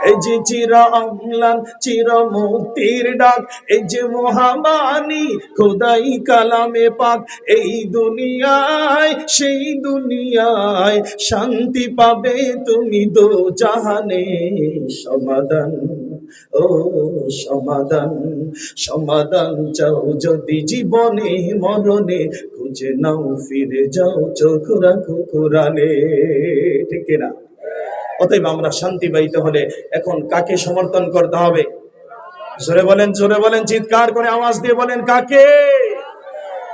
এই যে চির অম্লান চির মুক্তির ডাক, এই যে মহাবাণী খোদাই কালামে পাক, এই দুনিয়ায় সেই দুনিয়ায় শান্তি পাবে তুমি দো জাহানে। সমাধান ও সমাধান, সমাধান চাও যদি জীবনে মরণে, খুঁজে নাও ফিরে যাও চোখ রাখো কোরআনে। ঠিক না? অতএব আমরা শান্তি পাইতে হলে এখন কাকে সমর্থন করতে হবে? জোরে বলেন, জোরে বলেন, চিৎকার করে আওয়াজ দিয়ে বলেন, কাকে?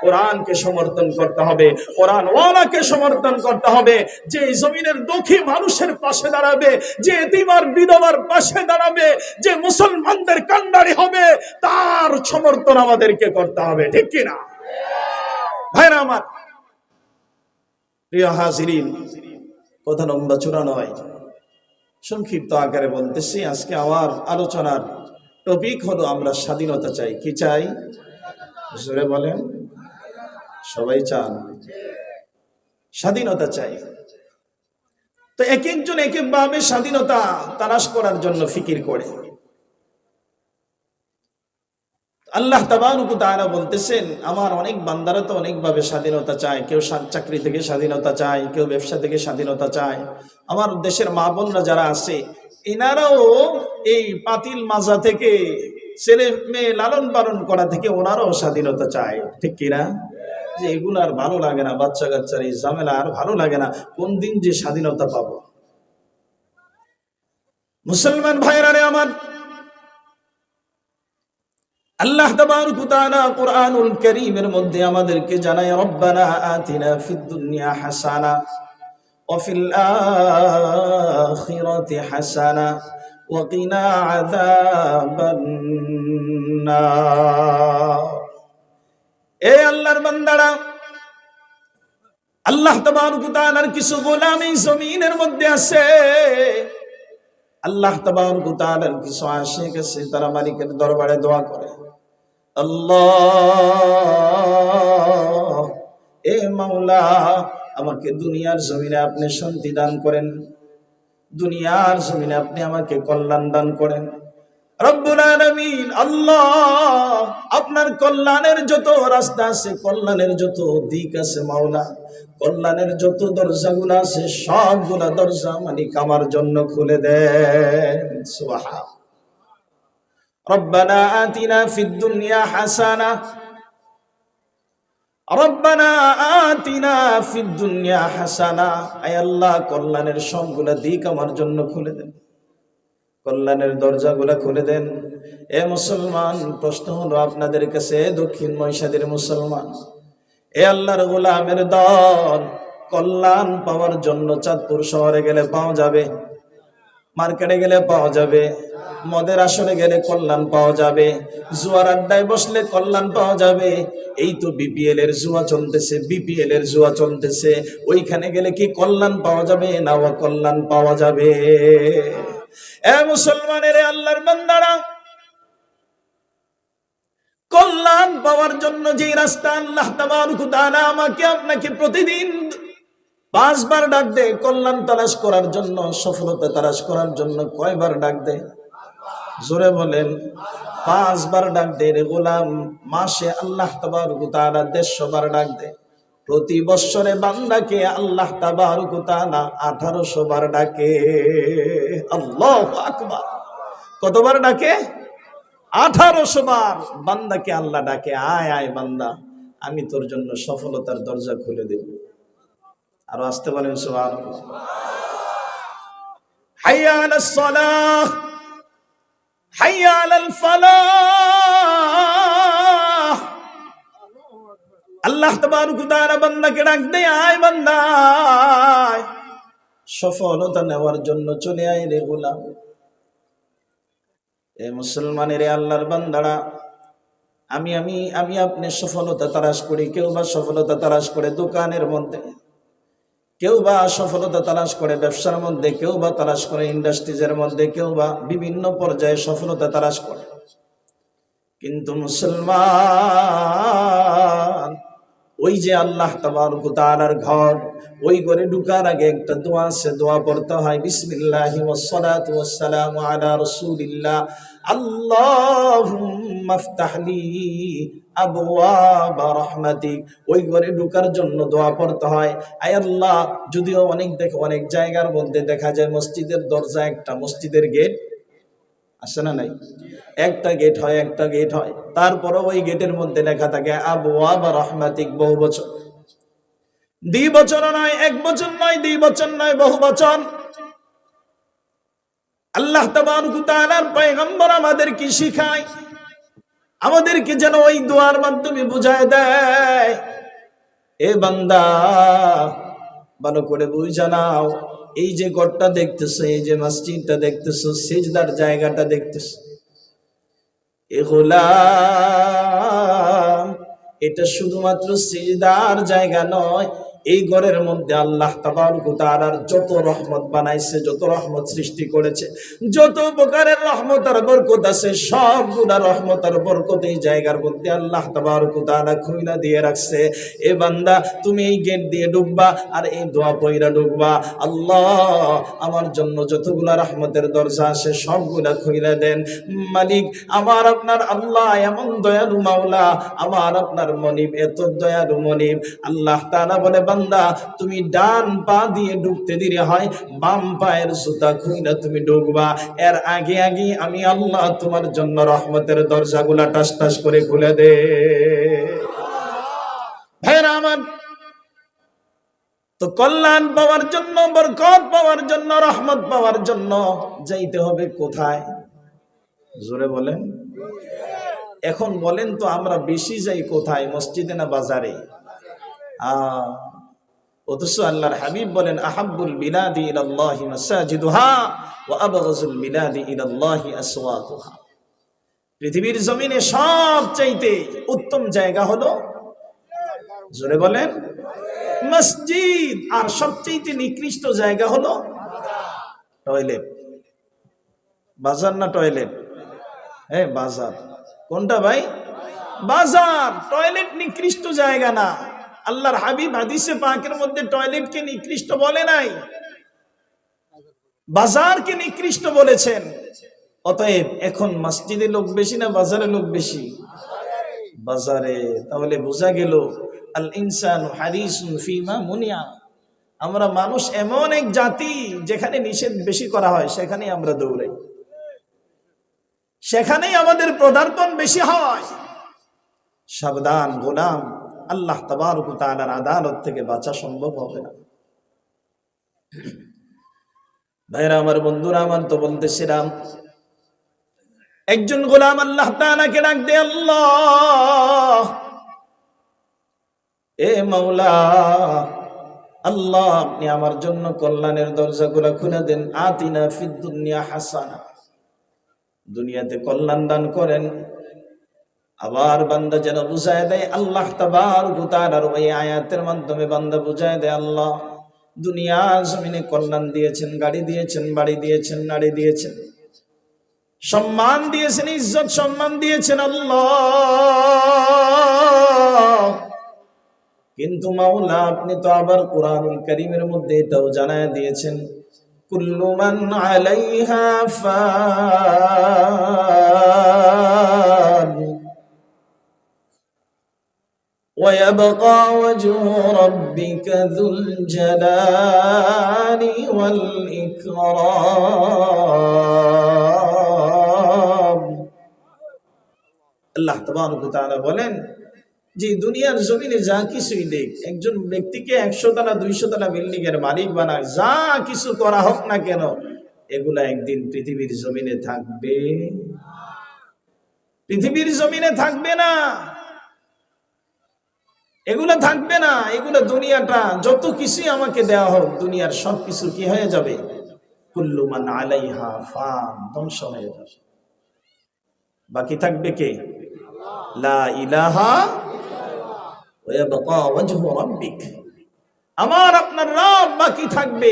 কোরআনকে সমর্থন করতে হবে, কোরআন ওয়ালাকে সমর্থন করতে হবে, যে জমিনের দুঃখী মানুষের পাশে দাঁড়াবে, যে এতিমার বিধবার পাশে দাঁড়াবে, যে মুসলমানদের কান্ডারি হবে, তার সমর্থন আমাদেরকে করতে হবে। ঠিক কি না ভাইরা আমার? প্রিয় হাজিরিন, কথা লম্বা চূড়া নয়, সংক্ষিপ্ত আকারে বলতেছি। আজকে আমার আলোচনার টপিক হলো আমরা স্বাধীনতা চাই। কি চাই? জোরে বলেন। সবাই চান স্বাধীনতা চাই। তো এক একজন এক এক ভাবে স্বাধীনতা তালাশ করার জন্য ফিকির করে। আল্লাহ তাবারক ওয়া তাআলা বলতেছেন, আমার অনেক বান্দারা তো অনেক ভাবে স্বাধীনতা চায়। কেউ চাকরি থেকে স্বাধীনতা চায়, কেউ ব্যবসা থেকে স্বাধীনতা চায়। আমার দেশের মা বোনরা যারা আছে, এনারাও এই পাতিল মাজা থেকে, ছেলে মেয়ে লালন পালন করা থেকে ওনারাও স্বাধীনতা চায়। ঠিক কিনা? যে এগুলো আর ভালো লাগে না, বাচ্চা কাচ্চার এই ঝামেলা আর ভালো লাগে না, কোন দিন যে স্বাধীনতা পাবো। মুসলমান ভাইরা রে আমার, আল্লাহ তাবারক ওয়া তাআলা কুরআনুল কারীমের মধ্যে আমাদেরকে জানায়, রব্বানা আতিনা ফিদ দুনিয়া হাসানা ওয়া ফিল আখিরাতি হাসানা ওয়া কিনা আযাবান নার। এ আল্লাহর বান্দারা, আল্লাহ তাবারক ওয়া তাআলার কিছু গোলাম এই জমিনের মধ্যে আছে। আল্লাহ তাবারক ওয়া তাআলার কিছু আশিক আছে, তারা মালিকের দরবারে দোয়া করে, আল্লাহ, এ মাওলা, আমাকে দুনিয়ার জমিনে আপনি শান্তি দান করেন, দুনিয়ার জমিনে আপনি আমাকে কল্যাণ দান করেন। রব্বুল আলামিন, আল্লাহ, আপনার কল্যাণের যত রাস্তা আছে, কল্যাণের যত দিক আছে মাওলা, কল্যাণের যত দরজাগুলো আছে, সবগুলা দরজা মালিক আমার জন্য খুলে দেন। সুবহান। রব্বানা আতিনা ফিদ দুনিয়া হাসানা, রব্বানা আতিনা ফিদ দুনিয়া হাসানা। আয় আল্লাহ, কল্যাণের সবগুলা দিক আমার জন্য খুলে দেন, কল্যাণের দরজাগুলা খুলে দেন। এ মুসলমান, প্রশ্ন হলো আপনাদের কাছে, দক্ষিণ মহিষাদের মুসলমান, এ আল্লাহর গোলামের দল, কল্যাণ পাওয়ার জন্য চাঁদপুর শহরে গেলে পাওয়া যাবে, মার্কেটে গেলে পাওয়া যাবে, মদের আসরে গেলে কল্যাণ পাওয়া যাবে, জুয়ার আড্ডায় বসলে কল্যাণ পাওয়া যাবে। এই তো বিপিএল এর জুয়া চলতেছে, বিপিএল এর জুয়া চলতেছে, ওইখানে গেলে কি কল্যাণ পাওয়া যাবে না অকল্যাণ পাওয়া যাবে? এ মুসলমানের, আল্লাহর বান্দারা, কল্যাণ পাওয়ার জন্য যে রাস্তা আল্লাহ তাবারক ওয়া তাআলা আমাকে আপনাকে প্রতিদিন 5 বার ডাক দেয়, কল্যাণ তালাশ করার জন্য, সফলতা তালাশ করার জন্য কয়বার ডাক দেয়? জোরে বলেন। 5 বার ডাক দেয় রে গোলাম। মাসে আল্লাহ তাবারক ওয়া তাআলা 150 বার ডাক দেয়। প্রতি বৎসরে বান্দাকে আল্লাহ তাবারক ওয়া তাআলা 1800 বার ডাকে। আল্লাহু আকবার। কতবার ডাকে? 1800 বার বান্দাকে আল্লাহ ডাকে, আয় আয় বান্দা, আমি তোর জন্য সফলতার দরজা খুলে দেব। আর আসতে বলেন সুবহানাল্লাহ। হাইয়া আলাস সালাহ, হাইয়া আলাল ফালাহ। আল্লাহ তাবারক ওয়া তাআলা বান্দাকে ডাক দেয়, আয় বান্দা, সফলতা নেওয়ার জন্য চলে আয় রে গোলাম। এ মুসলমানের, আল্লাহর বান্দারা, আমি আপনি সফলতা তালাশ করি। কেউ বা সফলতা তালাশ করে দোকানের মধ্যে, কেউ বা সফলতা তালাশ করে ব্যবসার মধ্যে, কেউ বা তালাশ করে ইন্ডাস্ট্রিজের মধ্যে, কেউ বা বিভিন্ন পর্যায়ে সফলতা তালাশ করে। কিন্তু মুসলমান, ওই যে আল্লাহ তাবারক ওয়া তাআলার ঘর, ওই ঘরে ঢোকার আগে একটা দোয়া আছে, দোয়া পড়তে হয় বিসমিল্লাহি ওয়াসসালাতু ওয়াসসালামু আলা রাসূলিল্লাহ আল্লাহুম্মা ইফতাহলি আবওয়াবা রাহমাতিক। ওই ঘরে ঢোকার জন্য দোয়া পড়তে হয়, আয় আল্লাহ, যদিও অনেক জায়গার মধ্যে দেখা যায় মসজিদের দরজা একটা, মসজিদের গেট আছে না নাই, একটা গেট হয়, তারপরে ওই গেটের মধ্যে লেখা থাকে আবওয়াবা রাহমাতিক, বহু বচন, দ্বিবচন নয়, এক বচন নয়, দুই বচন নয়, বহু বচন। আল্লাহ তাবারক ওয়া তাআলার পয়গম্বর আমাদেরকে শিখায়, আমাদেরকে যেন ওই দোয়ার মাধ্যমে বুঝায় দেয়, এ বান্দা ভালো করে বুঝা নাও, এই যে ঘরটা দেখতেছো, এই যে মসজিদটা দেখতেছো, সিজদার জায়গাটা দেখতেছো, এ গোলাম, এটা শুধুমাত্র সিজদার জায়গা নয়, এই ঘরের মধ্যে আল্লাহ তাবারক ওয়া তাআলার যত রহমত বানাইছে, যত রহমত সৃষ্টি করেছে, যত প্রকারের রহমত আর বরকত আছে, সবগুলা রহমত আর বরকত এই জায়গার মধ্যে আল্লাহ তাবারক ওয়া তাআলা খুইলা দিয়ে রাখছে। এ বান্দা, তুমি এই গেট দিয়ে ঢুকবা আর এই দোয়া পয়রা ঢুকবা, আল্লাহ আমার জন্য যতগুলা রহমতের দরজা আছে সবগুলা খুইলা দেন। মালিক আমার আপনার আল্লাহ এমন দয়ালু মাওলা, আমার আপনার মনিব এত দয়ালু মনিব। আল্লাহ তাআলা বলে, বান্দা তুমি ডান পা দিয়ে ঢুকতে দিলে হয়, বাম পায়ের জুতা খুইলা তুমি ঢুকবা, এর আগে আগে আমি আল্লাহ তোমার জন্য রহমতের দরজাগুলা টাস টাস করে খুলে দে। ভাইরা আমার, তো কল্যাণ পাওয়ার জন্য, বরকত পাওয়ার জন্য, রহমত পাওয়ার জন্য যাইতে হবে কোথায়? জোরে বলেন। এখন বলেন তো, আমরা বেশি যাই কোথায়, মসজিদে না বাজারে? অথচ আল্লাহর হাবিব বলেন, আহাব্বুল বিলাদি ইলাল্লাহি মাসাজিদুহা ওয়া আবগাযুল বিলাদি ইলাল্লাহি আসওয়াকুহা। পৃথিবীর জমিনে সবচাইতে উত্তম জায়গা হলো, জোরে বলেন, মসজিদ। আর সবচাইতে নিকৃষ্ট জায়গা হলো টয়লেট। বাজার না টয়লেট? হ্যাঁ বাজার। কোনটা ভাই? বাজার। টয়লেট নিকৃষ্ট জায়গা না। আল্লাহর হাবিব হাদিসে পাকের মধ্যে টয়লেটকে নিকৃষ্ট বলে নাই, বাজারকে নিকৃষ্ট বলেছেন। অতএব এখন মসজিদে লোক বেশি না বাজারে লোক বেশি? বাজারে। তাহলে বোঝা গেল, আল ইনসানু হারিসুন ফিমা মুনিয়া। আমরা মানুষ এমন এক জাতি, যেখানে নিষেধ বেশি করা হয় সেখানেই আমরা দৌড়াই, সেখানেই আমাদের পদার্পণ বেশি হয়। সাবধান গোলাম, আল্লাহ তাবারক ওয়া তাআলার আদালত থেকে বাঁচা সম্ভব হবে না। ভাইরা আমার, বন্ধুরা আমার, তো বলতেছিলাম, একজন গোলাম আল্লাহ তাআলাকে ডাক দে, আল্লাহ, এ মাওলা, আল্লাহ আপনি আমার জন্য কল্যাণের দরজাগুলো খুলে দেন। আতিনা ফিদ দুনিয়া হাসানা, দুনিয়াতে কল্যাণ দান করেন। আবার বান্দা যেন বুঝায় দেয়, আল্লাহ তাবারক ওয়া তাআলার ওই আয়াতের মাধ্যমে বান্দা বুঝায় দেয়, আল্লাহ দুনিয়া জমিনে কল্যাণ দিয়েছেন, গাড়ি দিয়েছেন, বাড়ি দিয়েছেন, নারী দিয়েছেন, সম্মান দিয়েছেন, ইজ্জত সম্মান দিয়েছেন আল্লাহ। কিন্তু মাওলা আপনি তো আবার কোরআনুল কারীমের মধ্যে এটাও জানায় দিয়েছেন, কুল্লু মান আলাইহা ফান ওয়া ইয়াবকা ওয়াজহু রাব্বিকা যুল জালালি ওয়াল ইকরাম। আল্লাহ তাবারক ওয়া তাআলা বলেন যে দুনিয়ার জমিনে যা কিছুই দেখ, একজন ব্যক্তিকে 100 তলা 200 তলা বিল্ডিং এর মালিক বানায়, যা কিছু করা হোক না কেন, এগুলা একদিন পৃথিবীর জমিনে থাকবে, পৃথিবীর জমিনে থাকবে না, এগুলা থাকবে না। এগুলা দুনিয়াটা যত কিছুই আমাকে দেওয়া হোক, দুনিয়ার সবকিছু কি হয়ে যাবে? কুল্লু মান আলাইহা ফান, ধ্বংস হয়ে যাবে। বাকি থাকবে কে? লা ইলাহা ওয়া ইয়াবকা ওয়াজহু রাব্বিক, আমার আপনার রব বাকি থাকবে।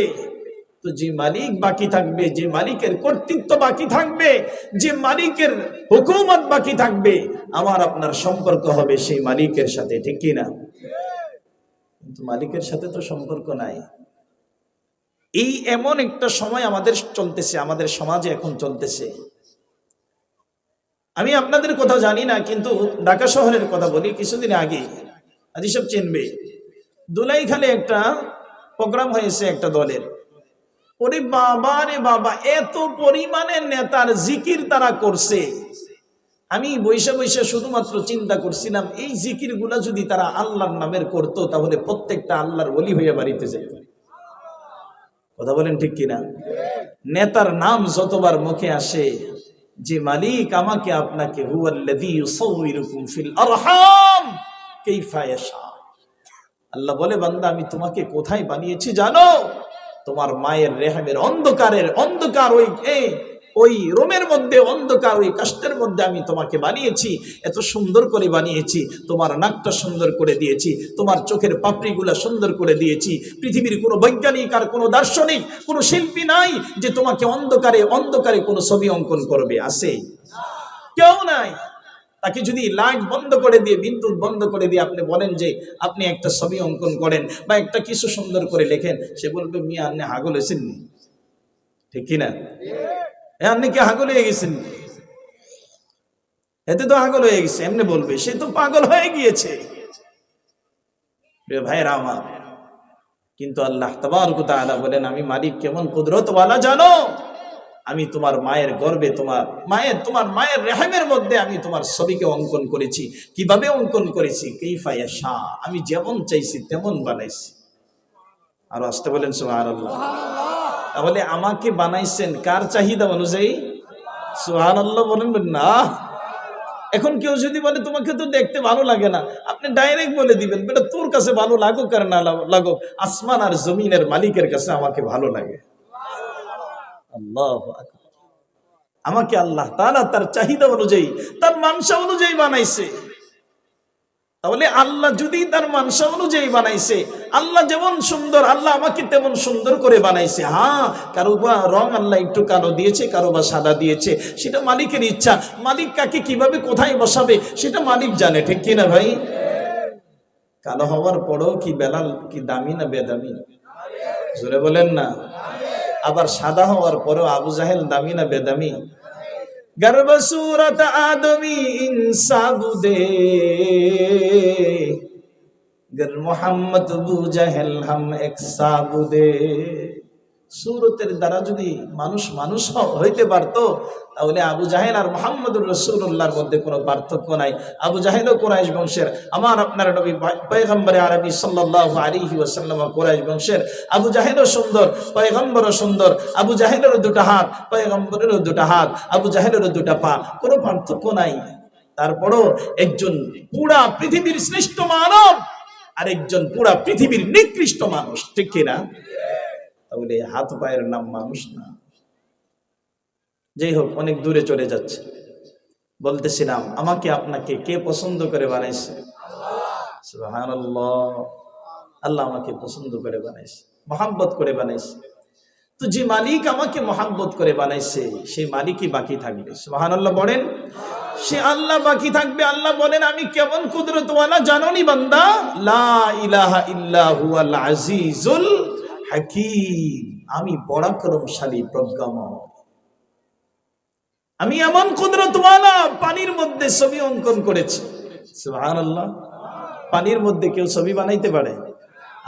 তো যে মালিক বাকি থাকবে, যে মালিকের কর্তৃত্ব বাকি থাকবে, যে মালিকের হুকুমত বাকি থাকবে, আমার আপনার সম্পর্ক হবে সেই মালিকের সাথে, ঠিক কি না? কিন্তু মালিকের সাথে তো সম্পর্ক নাই। এই এমন একটা সময় আমাদের চলতেছে, আমাদের সমাজে এখন চলতেছে। আমি আপনাদের কথা জানি না, কিন্তু ঢাকা শহরের কথা বলি। কিছুদিন আগে আদি সব চিনবে, দুলাইখালে একটা প্রোগ্রাম হয়েছে একটা দলের। ওরে বাবা রে বাবা, এত পরিমাণে নেতার জিকির তারা করছে। আমি বৈশা বৈশা শুধুমাত্র চিন্তা করছিলাম, এই জিকির গুলা যদি তারা আল্লাহর নামের করতো, তাহলে প্রত্যেকটা আল্লাহর ওলি হয়ে বাড়িতে যেত। কথা বলেন ঠিক কিনা? নেতার নাম যতবার মুখে আসে, যে মালিক আমাকে আপনাকে, হুয়াল্লাযী ইউসাউইরুকুম ফিল আরহাম কাইফা ইয়াশা। আল্লাহ বলে, বান্দা আমি তোমাকে কোথায় বানিয়েছি জানো? তোমার মায়ের রেহেমের অন্ধকার ওই রুমের মধ্যে, অন্ধকার ওই কাষ্ঠের মধ্যে আমি তোমাকে বানিয়েছি। এত সুন্দর করে বানিয়েছি, তোমার নাকটা সুন্দর করে দিয়েছি, তোমার চোখের পাপড়িগুলা সুন্দর করে দিয়েছি। পৃথিবীর কোনো বৈজ্ঞানিক আর কোনো দার্শনিক, কোনো শিল্পী নাই যে তোমাকে অন্ধকারে কোনো ছবি অঙ্কন করবে, আছে? কেউ নাই। তাকে যদি লাইট বন্ধ করে দিয়ে, বিদ্যুৎ বন্ধ করে দিয়ে আপনি বলেন যে আপনি একটা ছবি অঙ্কন করেন বা একটা কিছু সুন্দর করে লেখেন, সে বলবে, মিয়া আপনি হাগল হয়েছেন নি? ঠিক কিনা? আপনি কি হাগল হয়ে গেছেন? এতে তো হাগল হয়ে গেছে, এমনি বলবে, সে তো পাগল হয়ে গিয়েছে। ভাইরা আমার, কিন্তু আল্লাহ তাবারক ওয়া তাআলা বলেন, আমি মালিক কেমন কুদরতওয়ালা জানো? আমি তোমার মায়ের গর্ভে, তোমার মায়ের রেহেমের মধ্যে আমি তোমার ছবিকে অঙ্কন করেছি। কিভাবে অঙ্কন করেছি? কাইফা ইয়াশা, আমি যেমন চাইছি তেমন বানাইছি। আর আসতে বলেন সুবহানাল্লাহ। তাহলে আমাকে বানাইছেন কার চাহিদা অনুযায়ী? সুবহানাল্লাহ বলেন না? এখন কেউ যদি বলে তোমাকে তো দেখতে ভালো লাগে না, আপনি ডাইরেক্ট বলে দিবেন, বেটা তোর কাছে ভালো লাগুক আর না লাগুক, আসমান আর জমিনের মালিকের কাছে আমাকে ভালো লাগে। আল্লাহু আকবার। আমাকে আল্লাহ তাআলা তার চাহিদা অনুযায়ী, তার মানসা অনুযায়ী বানাইছে। তাহলে আল্লাহ যদি তার মানসা অনুযায়ী বানাইছে, আল্লাহ যেমন সুন্দর, আল্লাহ আমাকে তেমন সুন্দর করে বানাইছে। হ্যাঁ, কারো বা রং আল্লাহ একটু কালো দিয়েছে, কারো বা সাদা দিয়েছে, সেটা মালিকের ইচ্ছা। মালিক কাকে কিভাবে কোথায় বসাবে সেটা মালিক জানে, ঠিক কিনা ভাই? কালো হওয়ার পরেও কি বেলাল কি দামি না বেদামি? জোরে বলেন না। আবার সাদা হওয়ার পরেও আবু জাহেল দামি না বেদামি? गर्भ सूरत आदमी इंसाबुदे गर मोहम्मद अबू जहल हम एक साबुदे। সুরতের দ্বারা যদি মানুষ হইতে পারতো, তাহলে আবু জাহেল আর মুহাম্মদুর রাসূলুল্লাহর মধ্যে কোনো পার্থক্য নাই। আবু জাহেলও কুরাইশ বংশের, আমার আপনার নবী পয়গম্বরে আরবি সাল্লাল্লাহু আলাইহি ওয়াসাল্লাম কুরাইশ বংশের। আবু জাহেলও সুন্দর, পয়গম্বরও সুন্দর। আবু জাহেলেরও দুটো হাত, পয়গম্বরেরও দুটো হাত, আবু জাহেলেরও দুটো পা, কোনো পার্থক্য নাই। তারপরও একজন পুরা পৃথিবীর শ্রেষ্ঠ মানব আর একজন পুরা পৃথিবীর নিকৃষ্ট মানুষ, ঠিক কিনা? তাহলে হাত পায়ের নাম মানুষ না। যাই হোক, অনেক দূরে চলে যাচ্ছে। বলতেছিলাম, আমাকে আপনাকে কে পছন্দ করে বানাইছে? সুবহানাল্লাহ। আল্লাহ আমাকে পছন্দ করে বানাইছে, মহব্বত করে বানাইছে। তো যে মালিক আমাকে মহব্বত করে বানাইছে, সেই মালিকই বাকি থাকবে। সুবহানাল্লাহ বলেন। সে আল্লাহ বাকি থাকবে। আল্লাহ বলেন, আমি কেমন কুদরতওয়ালা জানোনি বান্দা? লা ইলাহা ইল্লা হুয়াল আজিজুল হাকিম, আমি পরাক্রমশালী প্রজ্ঞাময়। আমি এমন কুদরতওয়ালা, পানির মধ্যে ছবি অঙ্কন করেছি। সুবহানাল্লাহ। পানির মধ্যে কেউ ছবি বানাইতে পারে?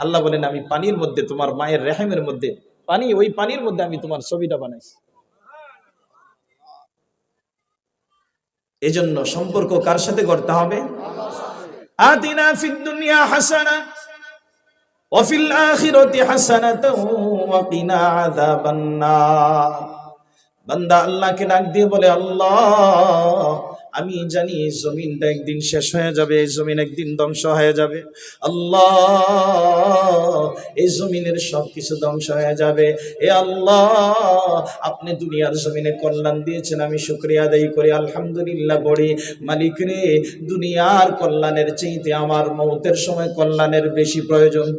আল্লাহ বলেন, আমি পানির মধ্যে, তোমার মায়ের রেহেমের মধ্যে পানি, ওই পানির মধ্যে আমি তোমার ছবিটা বানাইছি। এজন্য সম্পর্ক কার সাথে করতে হবে? আতিনা ফিদ দুনিয়া হাসানা ওয়া ফিল আখিরাতি হাসানাতাও ওয়া কিনা আযাবান নার। বান্দা আল্লাহকে ডাক দিয়ে বলে, আল্লাহ আমি জানি এই জমিনটা একদিন শেষ হয়ে যাবে, এই জমিন একদিন ধ্বংস হয়ে যাবে। আল্লাহ, এই জমিনের সবকিছু ধ্বংস হয়ে যাবে। এ আল্লাহ, আপনি দুনিয়ার জমিনে কল্যাণ দিয়েছেন, আমি শুকরিয়া আদায় করি, আলহামদুলিল্লাহ বলি। মালিক রে, দুনিয়ার কল্যাণের চাইতে আমার মৌতের সময় কল্যাণের বেশি প্রয়োজন।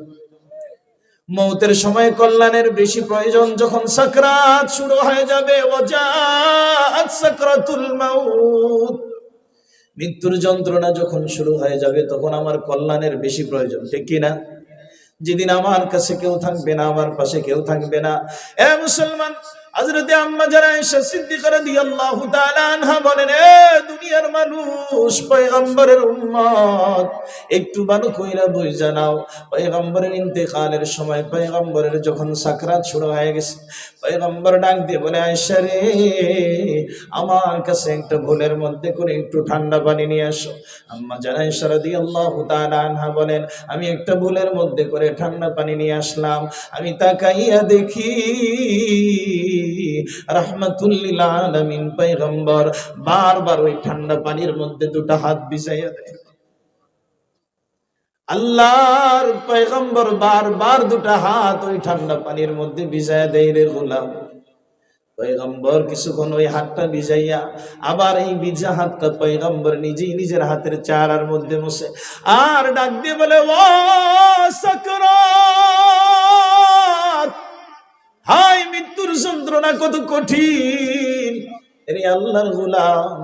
মৌতের সময় কল্যাণের বেশি প্রয়োজন। যখন সাকরাত শুরু হয়ে যাবে, ওয়াজাআত সাকরাতুল মাউত, মৃত্যুর যন্ত্রণা যখন শুরু হয়ে যাবে, তখন আমার কল্যাণের বেশি প্রয়োজন, ঠিক কি না? যেদিন আমার কাছে কেউ থাকবে না, আমার পাশে কেউ থাকবে না। এ মুসলমান, হযরতে আম্মা জান আয়েশা সিদ্দিকা রাদিয়াল্লাহু তাআলা আনহা বলেন, এ দুনিয়ার মানুষ, পয়গম্বরের উম্মত, একটু ভালো কইরা বুঝা নাও, পয়গম্বরের ইন্তেকালের সময়, পয়গম্বরের যখন সাকরাত শুরু হয়ে গেছে, পয়গম্বর ডাক দিয়ে বলে, আয়েশা রে, আমার কাছে একটা ভুলের মধ্যে করে একটু ঠান্ডা পানি নিয়ে আসো। আম্মা জান আয়েশা রাদিয়াল্লাহু তাআলা আনহা বলেন, আমি একটা ভুলের মধ্যে করে ঠান্ডা পানি নিয়ে আসলাম, আমি তাকাইয়া দেখি রাহমাতুল লিল আলামিন পয়গম্বর বারবার ওই ঠান্ডা পানির মধ্যে দুটো হাত ভিজাইয়া দেয়। আল্লাহর পয়গম্বর বারবার দুটো হাত ওই ঠান্ডা পানির মধ্যে ভিজাইয়া দেয় রে গোলাম। পয়গম্বর কিছুক্ষণ ওই হাতটা ভিজাইয়া আবার এই ভিজা হাতটা পয়গম্বর নিজেই নিজের হাতের চারার মধ্যে মুছে আর ডাক দিয়ে বলে, ও সাকরাত, হাই মৃত্যুর যন্ত্রণা কত কঠিন। এরে আল্লাহর গোলাম,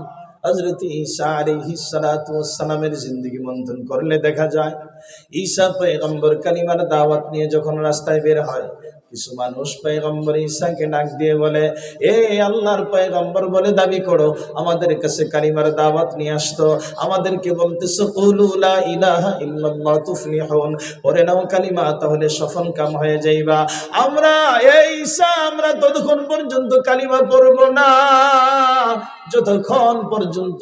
হযরত ঈসা আলাইহিস সালাতু ওয়াস সালামের জিন্দেগি মন্থন করলে দেখা যায়, ঈসা পয়গম্বর কালিমার দাওয়াত নিয়ে যখন রাস্তায় বের হয়, কিছু মানুষ পয়গম্বর ঈসাকে ডাক দিয়ে বলে, এ আল্লাহর পয়গম্বর বলে দাবি করো, আমাদের কাছে কালিমার দাওয়াত নিয়ে আসতো, আমাদেরকে বলতেছো কুলু লা ইলাহা ইল্লাল্লাহ তুফলিহুন, পড়ে নাও কালিমা, তাহলে সফল কাম হয়ে যাইবা। আমরা এই ঈসা, আমরা ততক্ষণ পর্যন্ত কালিমা পড়ব না যতক্ষণ পর্যন্ত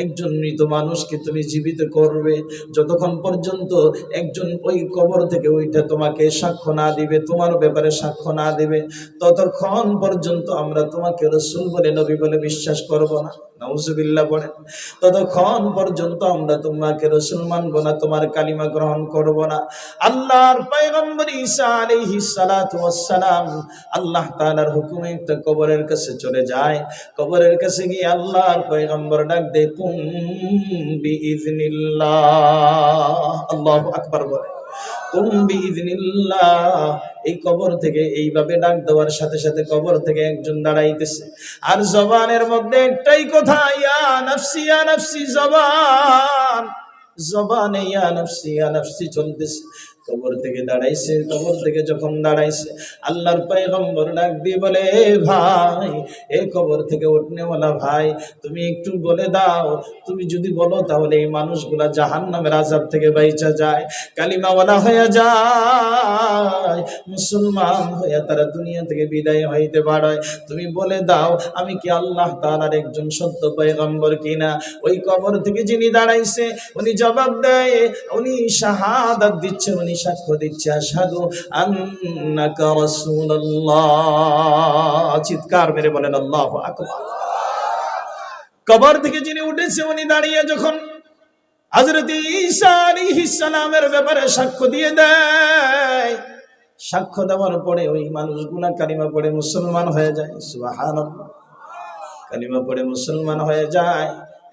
একজন মৃত মানুষকে তুমি জীবিত করবে, যতক্ষণ পর্যন্ত একজন ওই কবর থেকে ওইটা তোমাকে সাক্ষ্য না দিবে, তোমার ব্যাপারে সাক্ষ্য না দিবে, ততক্ষণ পর্যন্ত আমরা তোমাকে রাসূল বলে, নবী বলে বিশ্বাস করব না। নাউজুবিল্লাহ বলেন। ততক্ষণ পর্যন্ত আমরা তোমাকে রাসূল মানব না, তোমার কালিমা গ্রহণ করব না। আল্লাহর পয়গম্বর ঈসা আলাইহিস সালাতু ওয়াস সালাম আল্লাহ তাআলার হুকুমে একটা কবরের কাছে চলে যায়। কবরের কাছে গিয়ে আল্লাহর পয়গম্বর ডাক দেয়, কুম বিইজনিল্লাহ, আল্লাহু আকবার বলে, কুম বিইজনিল্লাহ। এই কবর থেকে এইভাবে ডাক দেওয়ার সাথে সাথে কবর থেকে একজন দাঁড়াইতেছে, আর জবানের মধ্যে একটাই কথা, ইয়া নাফসি ইয়া নাফসি, জবানে ইয়া নাফসি চলতেছে। কবর থেকে দাঁড়াইছে, কবর থেকে যখন দাঁড়াইছে, আল্লাহর পয়গম্বর ডাক দিয়ে বলে, ভাই, এই কবর থেকে উঠনেওয়ালা ভাই, তুমি একটু বলে দাও, তুমি যদি বলো তাহলে এই মানুষগুলা জাহান্নামের আযাব থেকে বাইচা যায়, কালিমাওয়ালা হয়ে যায়, মুসলমান হয়ে তারা দুনিয়া থেকে বিদায় হইতে পারে। তুমি বলে দাও, আমি কি আল্লাহ তাআলার একজন সত্য পয়গম্বর কিনা। ওই কবর থেকে যিনি দাঁড়াইছে, উনি জবাব দেয়, উনি শাহাদাত দিচ্ছে, উনি সাক্ষ্য দিচ্ছে, আশহাদু আন্নাকা রাসূলুল্লাহ। চিৎকার মেরে বলেন আল্লাহু আকবার। কবর থেকে যিনি উঠেছে, উনি দাঁড়িয়ে যখন হযরত ঈসা আলাইহিস সালামের ব্যাপারে সাক্ষ্য দিয়ে দেয়, সাক্ষ্য দেওয়ার পরে ওই মানুষগুলা কালিমা পড়ে মুসলমান হয়ে যায়। সুবহানাল্লাহ, কালিমা পড়ে মুসলমান হয়ে যায়।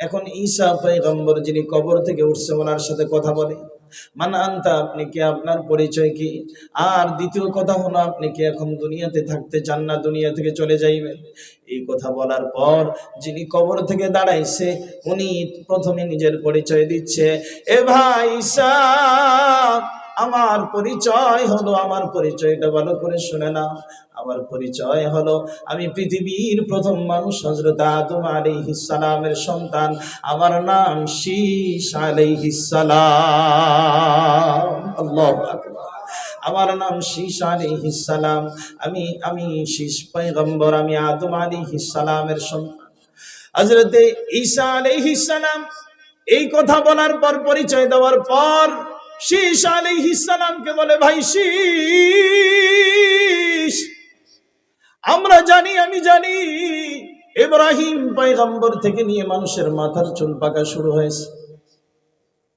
এখন ঈসা পয়গম্বর যিনি কবর থেকে উঠছে, ওনার সাথে কথা বলে, মান আনতা, আপনি কি, আপনার পরিচয় কি? আর দ্বিতীয় কথা হলো, আপনি কি এখন দুনিয়াতে থাকতে চান না দুনিয়া থেকে চলে যাইবেন? এই কথা বলার পর যিনি কবর থেকে দাঁড়াইছে, উনি প্রথমে নিজের পরিচয় দিচ্ছে, এ ভাই ঈসা, আমার পরিচয় হলো, আমার পরিচয়টা ভালো করে শুনে নাও। আমার পরিচয় হলো, আমি পৃথিবীর প্রথম মানুষ, হযরত আদম আলাইহিস সালামের সন্তান। আমার নাম শীস আলাইহিস সালাম। আল্লাহু আকবার। আমার নাম শীস আলাইহিস সালাম। আমি শীস পয়গম্বর, আমি আদম আলাইহিস সালামের সন্তান। হযরত ঈসা আলাইহিস সালাম এই কথা বলার পর, পরিচয় দেওয়ার পর, শীস আলাইহিস সালামকে বলে, ভাই শীস, আমরা জানি, আমি জানি, ইব্রাহিম পয়গম্বর থেকে নিয়ে মানুষের মাথার চুল পাকা শুরু হয়েছে,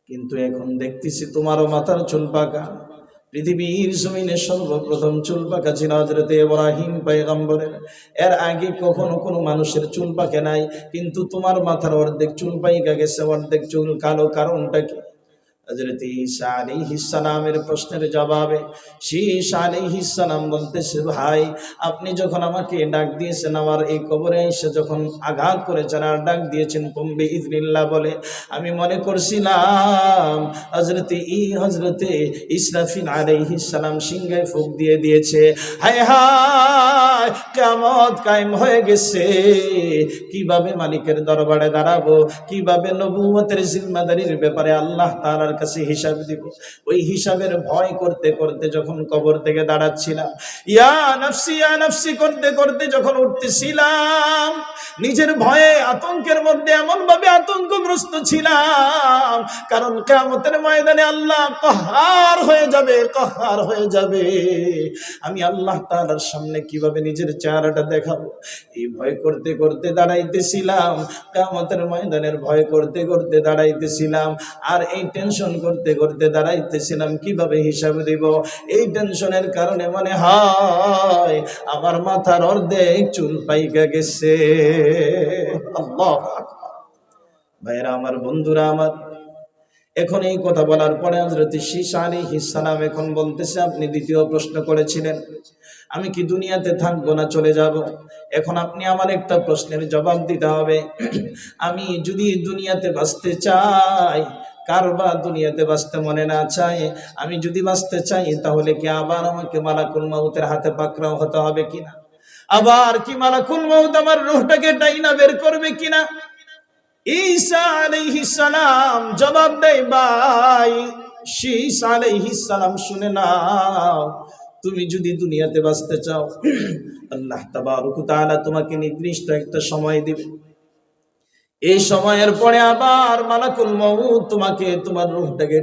কিন্তু এখন দেখতেছি তোমারও মাথার চুল পাকা। পৃথিবীর জমিনে সর্বপ্রথম চুল পাকা ছিল হযরত ইব্রাহিম পয়গম্বরের। এর আগে কখনো কোনো মানুষের চুল পাকে নাই, কিন্তু তোমার মাথার অর্ধেক চুল পাইকা গেছে, অর্ধেক চুল কালো। কারণটা কি? হযরত ঈসা আলাইহিস সালামের প্রশ্নের জবাবে ঈসা আলাইহিস সালাম বলতেছে, ভাই আপনি যখন আমাকে ডাক দিয়েছেন, আমার এই কবরে এসে যখন আঘাত করেছেন আর ডাক দিয়েছেন কুম বিইذনিল্লাহ বলে, আমি মনে করছিলাম হযরতে ইসরাফিল আলাইহিস সালাম সিংহায় ফুঁক দিয়ে দিয়েছে। হায় হায়, কিয়ামত কায়েম হয়ে গেছে, কিভাবে মালিকের দরবারে দাঁড়াবো, কিভাবে নবুয়তের জিম্মাদারির ব্যাপারে আল্লাহ তাআলার কাছে হিসাব দিব। ওই হিসাবের ভয় করতে করতে যখন কবর থেকে দাঁড়াচ্ছিলাম, ইয়া নাফসি করতে করতে যখন উঠতেছিলাম, নিজের ভয়ে আতঙ্কের মধ্যে এমন ভাবে আতঙ্কগ্রস্ত ছিলাম, কারণ কিয়ামতের ময়দানে আল্লাহ কহার হয়ে যাবে। আমি আল্লাহ তাআলার সামনে কিভাবে নিজের চেহারাটা দেখাবো, এই ভয় করতে করতে দাঁড়াইতেছিলাম। কিয়ামতের ময়দানের ভয় করতে করতে দাঁড়াইতেছিলাম, আর এই টেনশন করতে করতে দাঁড়াইতেছিলাম কিভাবে হিসাব দিব। এই টেনশনের কারণে মনে হয় আমার মাথার অর্ধেক চুল পাইকা গেছে। আল্লাহ ভাইরা আমার, বন্ধুরা আমার, এখন এই কথা বলার পরে হযরত ঈসা আলাইহিস সালাম এখন বলতেছে, আপনি দ্বিতীয় প্রশ্ন করেছিলেন আমি কি দুনিয়াতে থাকবো না চলে যাব। এখন আপনি আমার একটা প্রশ্নের জবাব দিতে হবে। আমি যদি দুনিয়াতে বাঁচতে চাই, কার বা দুনিয়াতে বাঁচতে মনে না চায়? আমি যদি বাঁচতে চাই তাহলে কি আবার আমাকে মালাকুল মউতের হাতে পাকড়াও হতে হবে কিনা? আবার কি মালাকুল মউত আমার রূহটাকে টাইনা বের করবে কিনা? ঈসা আলাইহিস সালাম জবাব দেয়, ভাই ঈসা আলাইহিস সালাম শুনে নাও, তুমি যদি দুনিয়াতে বাঁচতে চাও, আল্লাহ তাবারক ওয়া তাআলা তোমাকে নির্দিষ্ট একটা সময় দিবে। এই সময়ের পরে আবার মালাকুল মউত তোমাকে তোমার রূহটাকে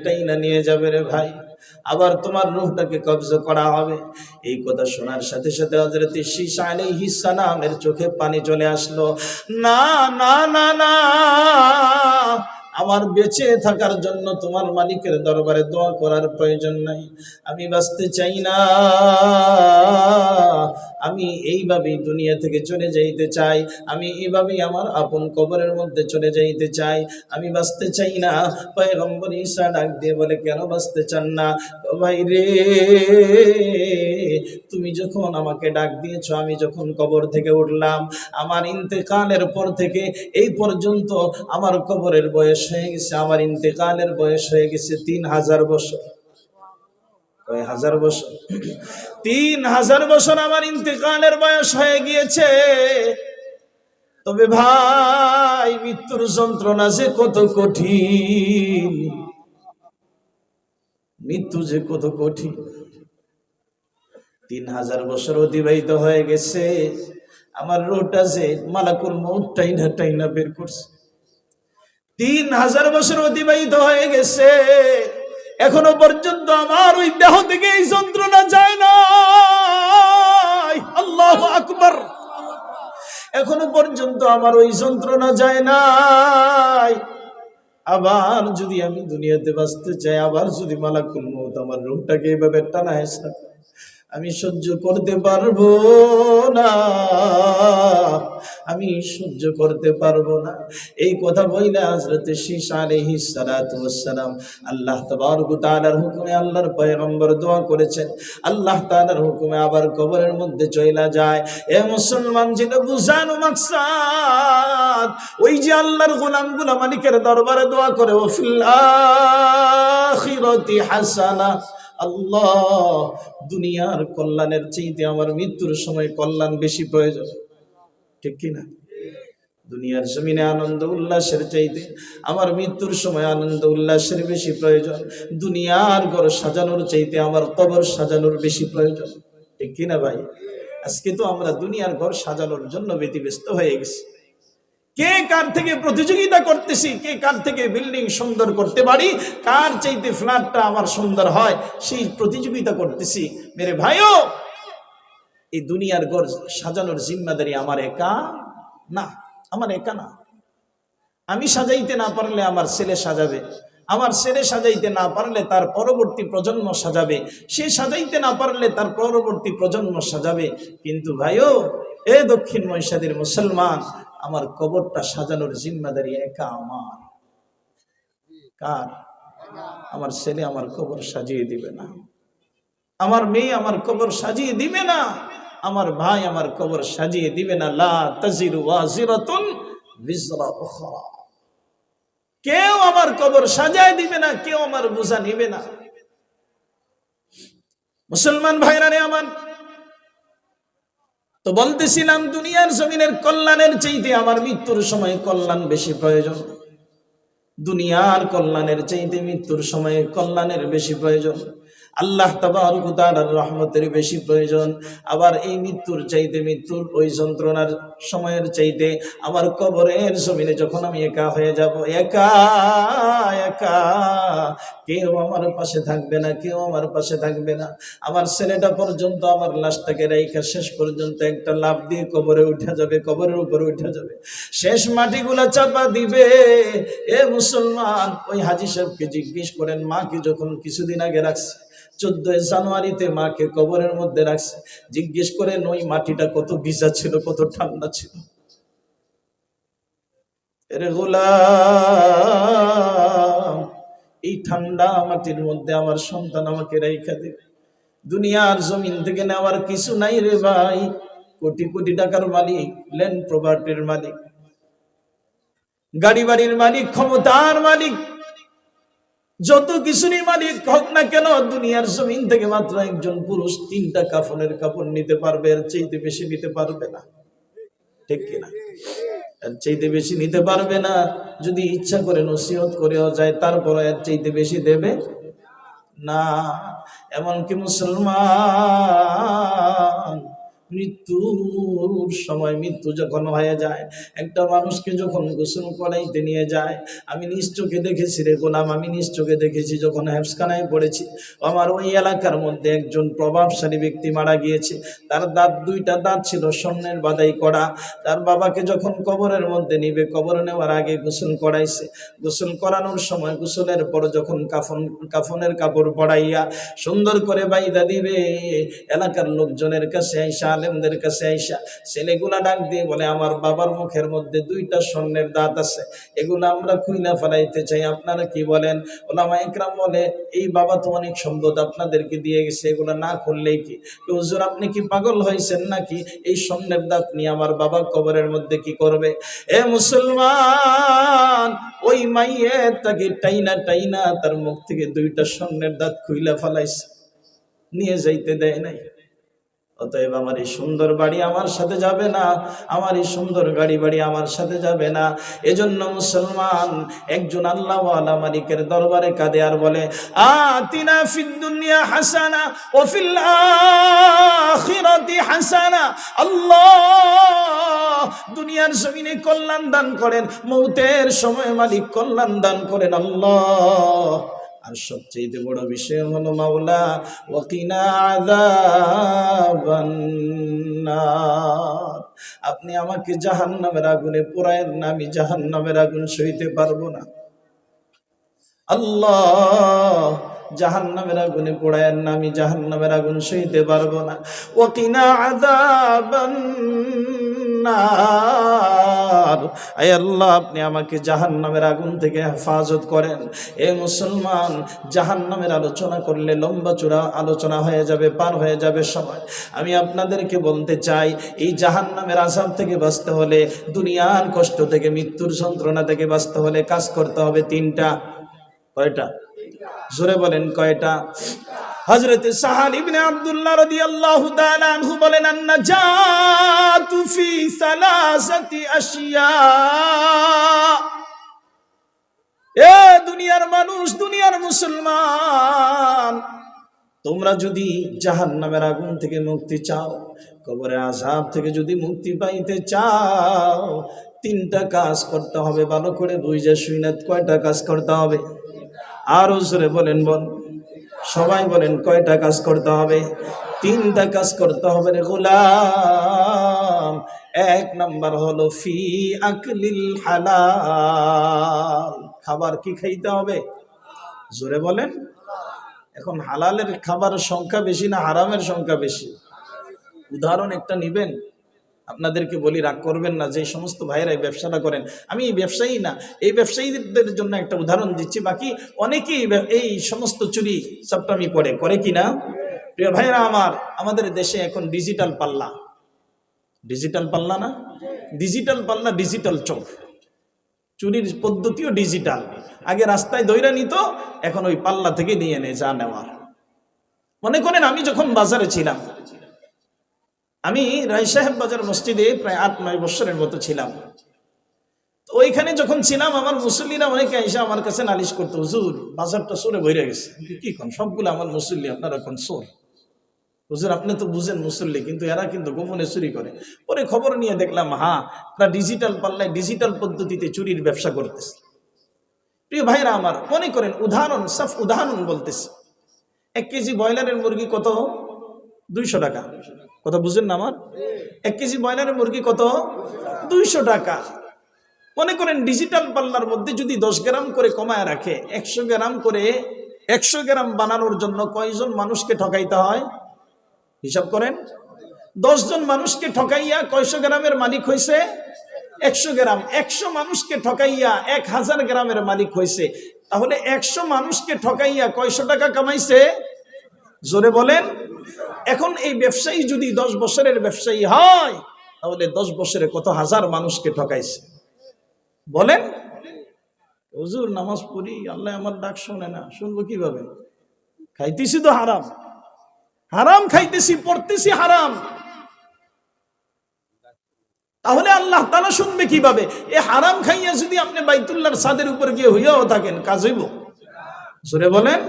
টাইনা নিয়ে যাবে রে ভাই, আবার তোমার রূহটাকে কবজা করা হবে। এই কথা শোনার সাথে সাথে হযরত ঈসা আলাইহিস সালামের চোখে পানি চলে আসলো। না না না না, আমার বেঁচে থাকার জন্য তোমার মালিকের দরবারে দোয়া করার প্রয়োজন নাই। আমি বাঁচতে চাই না, আমি এইভাবেই দুনিয়া থেকে চলে যাইতে চাই, আমি এইভাবেই আমার আপন কবরের মধ্যে চলে যাইতে চাই, আমি বাঁচতে চাই না। পয়গম্বর ঈসা ডাক দিয়ে বলে, কেন বাঁচতে চান না? ভাই রে, তুমি যখন আমাকে ডাক দিয়েছো, আমি যখন কবর থেকে উঠলাম, আমার ইন্তেকালের পর থেকে এই পর্যন্ত আমার কবরের বয়স হয়ে গেছে, আমার ইন্তেকালের বয়স হয়ে গেছে 3000 বছর। কয় হাজার বছর? 3000 বছর আমার ইন্তেকালের বয়স হয়ে গিয়েছে। তবে ভাই, মৃত্যুর যন্ত্রণা যে কত কঠিন, মৃত্যু যে কত কঠিন। 3000 বছর অতিবাহিত হয়ে গেছে, আমার রূহটা যে মালাকুল মউত টাইনা বের করছে। 3000 বছর অতিবাহিত হয়ে গেছে, এখনো পর্যন্ত আমার ওই দেহ থেকে এই যন্ত্রণা যায় না। আল্লাহু আকবার, এখনো পর্যন্ত আমার ওই যন্ত্রণা যায় নাই। আবার যদি আমি দুনিয়াতে বাঁচতে চাই, আবার যদি মালাকুল মউত আমার রূহটাকে এভাবে টানা হেঁচড়া, আমি সহ্য করতে পারবো না, আমি সহ্য করতে পারবো না। এই কথা বইলা হযরত ঈসা আলাইহিস সালাতু ওয়াস সালাম আল্লাহ তাবারক ওয়া তাআলার হুকুমে, আল্লাহর পয়গম্বর দোয়া করেছেন, আল্লাহ তাআলার হুকুমে আবার কবরের মধ্যে চইলা যায়। এ মুসলমান, যেটা বুঝানো মাকসাদ, ওই যে আল্লাহর গোলামগুলা মালিকের দরবারে দোয়া করে, ও ফিল আখিরাতি হাসানা, আল্লাহ দুনিয়ার কল্যাণের চাইতে আমার মৃত্যুর সময় কল্যাণ বেশি প্রয়োজন, ঠিক কিনা? দুনিয়ার জমিনে আনন্দ উল্লাসের চাইতে আমার মৃত্যুর সময় আনন্দ উল্লাসের বেশি প্রয়োজন। দুনিয়ার ঘর সাজানোর চাইতে আমার কবর সাজানোর বেশি প্রয়োজন, ঠিক কিনা ভাই? আজকে তো আমরা দুনিয়ার ঘর সাজানোর জন্য ব্যতিব্যস্ত হয়ে গেছি। কে কার থেকে প্রতিযোগিতা করতেছি, কে কার থেকে বিল্ডিং সুন্দর করতে পারি, কার চাইতে ফ্ল্যাটটা আমার সুন্দর হয়, সেই প্রতিযোগিতা করতেছি। মেরে ভাইও, এই দুনিয়ার ঘর সাজানোর জিম্মাদারি আমার একা না, আমার একা না। আমি সাজাইতে না পারলে আমার ছেলে সাজাবে, আমার ছেলে সাজাইতে না পারলে তার পরবর্তী প্রজন্ম সাজাবে, সে সাজাইতে না পারলে তার পরবর্তী প্রজন্ম সাজাবে। কিন্তু ভাইও, এ দক্ষিণ মহিষাদীর মুসলমান, আমার কবরটা সাজানোর জিম্মাদারি একা আমার। কার? আমার ছেলে আমার কবর সাজিয়ে দিবে না, আমার মেয়ে আমার কবর সাজিয়ে দিবে না, আমার ভাই আমার কবর সাজিয়ে দিবে না। লা তাজিরু ওয়াজিরাতুন বিজরা উখরা, কেউ আমার কবর সাজায় দিবে না, কেউ আমার বোঝা নিবে না। মুসলমান ভাইরা রে আমার, তো বলতেছিলাম দুনিয়ার জমিনের কল্যাণের চাইতে আমার মৃত্যুর সময় কল্যাণ বেশি প্রয়োজন। দুনিয়ার কল্যাণের চাইতে মৃত্যুর সময়ে কল্যাণের বেশি প্রয়োজন। আল্লাহ তাবারক ওয়া তাআলার রহমতের বেশি প্রয়োজন। আবার এই মৃত্যুর চাইতে, মৃত্যুর ওই যন্ত্রণার সময়ের চাইতে আমার কবরের জমিনে যখন আমি একা হয়ে যাব, একা একা, কেউ আমার পাশে থাকবে না, কেউ আমার পাশে থাকবে না। আমার ছেলেটা পর্যন্ত আমার লাশটাকে রাইখা শেষ পর্যন্ত একটা লাফ দিয়ে কবরে উঠে যাবে, কবরের উপরে উঠে যাবে, শেষ মাটিগুলা চাপা দিবে। এ মুসলমান, ওই হাজী সাহেবকে জিজ্ঞেস করেন, মাকে যখন কিছুদিন আগে রাখছে, 14 জানুয়ারিতে মাকে কবরের মধ্যে রাখছে, জিজ্ঞেস করেন ওই মাটিটা কত ভিজা ছিল, কত ঠান্ডা ছিল। এরে গোলাম, এই ঠান্ডা মাটির মধ্যে আমার সন্তান আমাকে রাইখা দেবে। দুনিয়ার জমিন থেকে নেওয়ার কিছু নাই রে ভাই। কোটি কোটি টাকার মালিক, ল্যান্ড প্রপার্টির মালিক, গাড়ি বাড়ির মালিক, ক্ষমতার মালিক, যত কিছুরই মালিক হোক না কেন, দুনিয়ার জমিন থেকে মাত্র একজন পুরুষ 3টা কাফনের কাপড় নিতে পারবে, এর চাইতে বেশি নিতে পারবে না। ঠিক কিনা? এর চাইতে বেশি নিতে পারবে না। যদি ইচ্ছা করে নসিহত করেও যায়, তারপর এর চাইতে বেশি দেবে না। এমনকি মুসলমান, মৃত্যুর সময়, মৃত্যু যখন হয়ে যায়, একটা মানুষকে যখন গোসল করাইতে নিয়ে যায়, আমি নিজ চোখে দেখেছি রে গোলাম, আমি নিজ চোখে দেখেছি। যখন হেফসখানায় পড়েছি, আমার ওই এলাকার মধ্যে একজন প্রভাবশালী ব্যক্তি মারা গিয়েছে। তার দাঁত, 2টা দাঁত ছিল স্বর্ণের বাদাই করা। তার বাবাকে যখন কবরের মধ্যে নিবে, কবরে নেওয়ার আগে গোসল করাইছে। গোসল করানোর সময়, গোসলের পর যখন কাফনের কাপড় পরাইয়া সুন্দর করে বাইদা দিবে, এলাকার লোকজনের কাছে আইসা, আলেমদের কাছে আইসা ছেলেগুলা ডাক দিয়ে বলে, আমার বাবার মুখের মধ্যে 2টা স্বর্ণের দাঁত আছে, এগুলো আমরা খুইলা ফেলাইতে চাই, আপনারা কি বলেন? ওলামা ইকরাম বলে, এই বাবা তো অনেক সম্পদ আপনাদেরকে দিয়ে গেছে, এগুলো না করলেই কি? হুজুর, আপনি কি পাগল হয়েছেন নাকি? এই স্বর্ণের দাঁত নিয়ে আমার বাবা কবরের মধ্যে কি করবে? এ মুসলমান, ওই মাইয়ের তাকে টাইনা টাইনা তার মুখ থেকে 2টা স্বর্ণের দাঁত খুইলা ফেলাইছে, নিয়ে যাইতে দেয় নাই। অতএব আমার এই সুন্দর বাড়ি আমার সাথে যাবে না, আমার এই সুন্দর গাড়ি বাড়ি আমার সাথে যাবে না। এজন্য মুসলমান একজন আল্লাহওয়ালা মালিকের দরবারে কাঁদে আর বলে, আতিনা ফিদ দুনিয়া হাসানা ওয়া ফিল আখিরাতি হাসানা। আল্লাহ, দুনিয়ার জমিনে কল্যাণ দান করেন, মৌতের সময় মালিক কল্যাণ দান করেন আল্লাহ। আর সবচেয়ে বড় বিষয় হলো, মাওলা ওয়াকিনা আযাবান নার, আপনি আমাকে জাহান্নামের আগুনে পোড়ায়েন না, আমি জাহান্নামের আগুন সইতে পারবো না। আল্লাহ, জাহান্নামের আগুনে পোড়ায়েন না, আমি জাহান্নামের আগুন সইতে পারবো না। ওয়াকিনা আযাবান নার, আয় আল্লাহ, আপনি আমাকে জাহান্নামের আগুন থেকে হেফাজত করেন। এ মুসলমান, জাহান্নামের আলোচনা করলে লম্বা চূড়া আলোচনা হয়ে যাবে, পার হয়ে যাবে সময়। আমি আপনাদেরকে বলতে চাই, এই জাহান্নামের আযাব থেকে বাঁচতে হলে, দুনিয়ার কষ্ট থেকে, মৃত্যুর যন্ত্রণা থেকে বাঁচতে হলে কাজ করতে হবে 3টা। কয়টা? জোরে বলেন, কয়টা? হযরত সাহাল ইবনে আব্দুল্লাহ রাদিয়াল্লাহু তাআলা আনহু বলেন, আন-নাজাতু ফি সালাসাতি আশিয়া। এ দুনিয়ার মানুষ, দুনিয়ার মুসলমান, তোমরা যদি জাহান্নামের আগুন থেকে মুক্তি চাও, কবরের আযাব থেকে যদি মুক্তি পাইতে চাও, 3টা কাজ করতে হবে। ভালো করে বুঝে শুনে, কয়টা কাজ করতে হবে? আরো জোরে বলেন, সবাই বলেন, কয়টা কাজ করতে হবে? 3টা কাজ করতে হবে রে গোলাম। 1 নাম্বার হলো ফি আকলিল হালাল, খাবার কি খাইতে হবে? জোরে বলেন। এখন হালালের খাবারের সংখ্যা বেশি না হারামের সংখ্যা বেশি? উদাহরণ একটা নিবেন। আপনাদেরকে বলি, রাগ করবেন না, যে সমস্ত ভাইয়েরা এই ব্যবসাটা করেন, আমি এই ব্যবসায়ী না, এই ব্যবসায়ীদের জন্য একটা উদাহরণ দিচ্ছি, বাকি অনেকেই এই সমস্ত চুরি চাপটামি করে কি না? প্রিয় ভাইয়েরা আমার, আমাদের দেশে এখন ডিজিটাল পাল্লা না, ডিজিটাল পাল্লা, ডিজিটাল চোখ, চুরির পদ্ধতিও ডিজিটাল। আগে রাস্তায় দইরা নিত, এখন ওই পাল্লা থেকে নিয়ে নেয় যা নেওয়ার। মনে করেন আমি যখন বাজারে ছিলাম, আমি রায় সাহেব বাজার মসজিদে প্রায় 8-9 বছরের মতো ছিলাম। তো ওইখানে যখন ছিলাম, আমার মুসল্লিরা অনেকে এসে আমার কাছে নালিশ করতো, হুজুর বাজারটা চোরে ভরে গেছে। কি কোন? সবগুলো আমার মুসল্লি, আপনারা এখন চোর? হুজুর আপনি তো বুঝেন মুসল্লি, কিন্তু এরা কিন্তু গোপনে চুরি করে। পরে খবর নিয়ে দেখলাম, এরা ডিজিটাল পাল্লায় ডিজিটাল পদ্ধতিতে চুরির ব্যবসা করতেছে। প্রিয় ভাইরা আমার, মনে করেন উদাহরণ বলতেছি, 1 কেজি ব্রয়লারের মুরগি কত? 200 টাকা। কথা বুঝেন না আমার? 1 কেজি ব্রয়লারের মুরগি কত? 200 টাকা। মনে করেন ডিজিটাল পাল্লার মধ্যে যদি 10 গ্রাম করে কমায় রাখে, 100 গ্রাম করে, 100 গ্রাম বানানোর জন্য কয়জন মানুষকে ঠকাইতে হয়? হিসাব করেন। 10 জন মানুষকে ঠকাইয়া কয়শো গ্রামের মালিক হয়েছে? 100 গ্রাম। 100 মানুষকে ঠকাইয়া 1000 গ্রামের মালিক হয়েছে। তাহলে 100 মানুষকে ঠকাইয়া কয়শো টাকা কামাইছে? জোরে বলেন। এখন এই ব্যবসায়ী যদি 10 বছরের ব্যবসায়ী হয়, তাহলে 10 বছরে কত হাজার মানুষকে ঠকাইছে বলেন? হুজুর নামাজ পড়ি, আল্লাহ আমার ডাক শোনে না, শুনবো কিভাবে? খাইতেছি তো হারাম, হারাম খাইতেছি, পড়তেছি হারাম, তাহলে আল্লাহ তাআলা শুনবে কিভাবে? এ হারাম খাইয়া যদি আপনি বাইতুল্লাহর ছাদের উপর গিয়ে হইয়াও থাকেন, কাজ হইব? জোরে বলেন।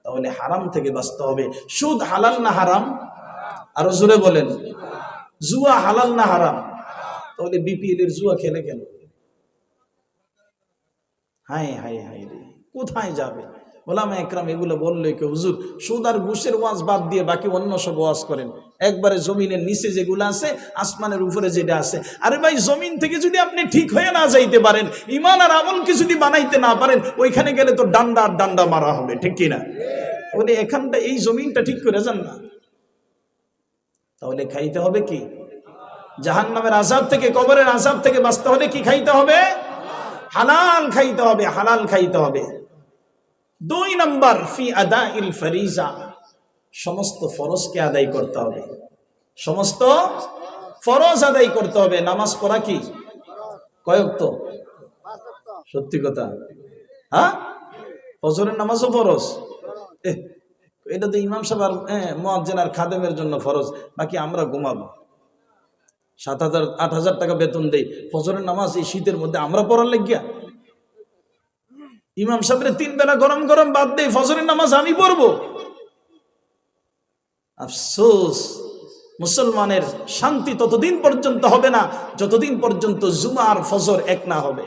তাহলে হারাম থেকে বাঁচতে হবে। সুদ হালাল না হারাম? আরো জোরে বলেন। জুয়া হালাল না হারাম? তাহলে বিপিএল এর জুয়া খেলে কেন? হায় হায় হায় রে, কোথায় যাবে? ওলামা একরাম এগুলো বললে কি হুজুর সুদ আর ঘুষের ওয়াজ বাদ দিয়ে বাকি অন্য সব ওয়াজ করেন, একবারে জমিনের নিচে যেগুলো আছে, আসমানের উপরে যেটা আছে। আরে ভাই, জমিন থেকে যদি আপনি ঠিক হয়ে না যাইতে পারেন, ইমান আর আমলকে যদি বানাইতে না পারেন, ওইখানে গেলে তো ডান্ডা আর ডান্ডা মারা হবে, ঠিক কিনা? তাহলে এখানটা, এই জমিনটা ঠিক করে যান না। তাহলে খাইতে হবে কি? জাহান্নামের আযাব থেকে, কবরের আযাব থেকে বাঁচতে হলে কি খাইতে হবে? হালাল খাইতে হবে, হালাল খাইতে হবে। 2 নাম্বার, ফি আদাইল ফরিজা, সমস্ত ফরজকে আদায় করতে হবে। সমস্ত ফরজ আদায় করতে হবে। নামাজ পড়া কি কয় ওয়াক্ত? সত্যি কথা, ফজরের নামাজও ফরজ। এটা তো ইমাম সাহেব আর মুয়াজ্জিন আর খাদেমের জন্য ফরজ, বাকি আমরা ঘুমাবো। 7,000-8,000 টাকা বেতন দেই, ফজরের নামাজ এই শীতের মধ্যে আমরা পড়ার লাগিয়া? ইমাম সাহেবের 3 বেলা গরম গরম বাদ দেই, ফজরের নামাজ আমি পড়বো? আফসোস, মুসলমানের শান্তি ততদিন পর্যন্ত হবে না যতদিন পর্যন্ত জুমা আর ফজর এক না হবে।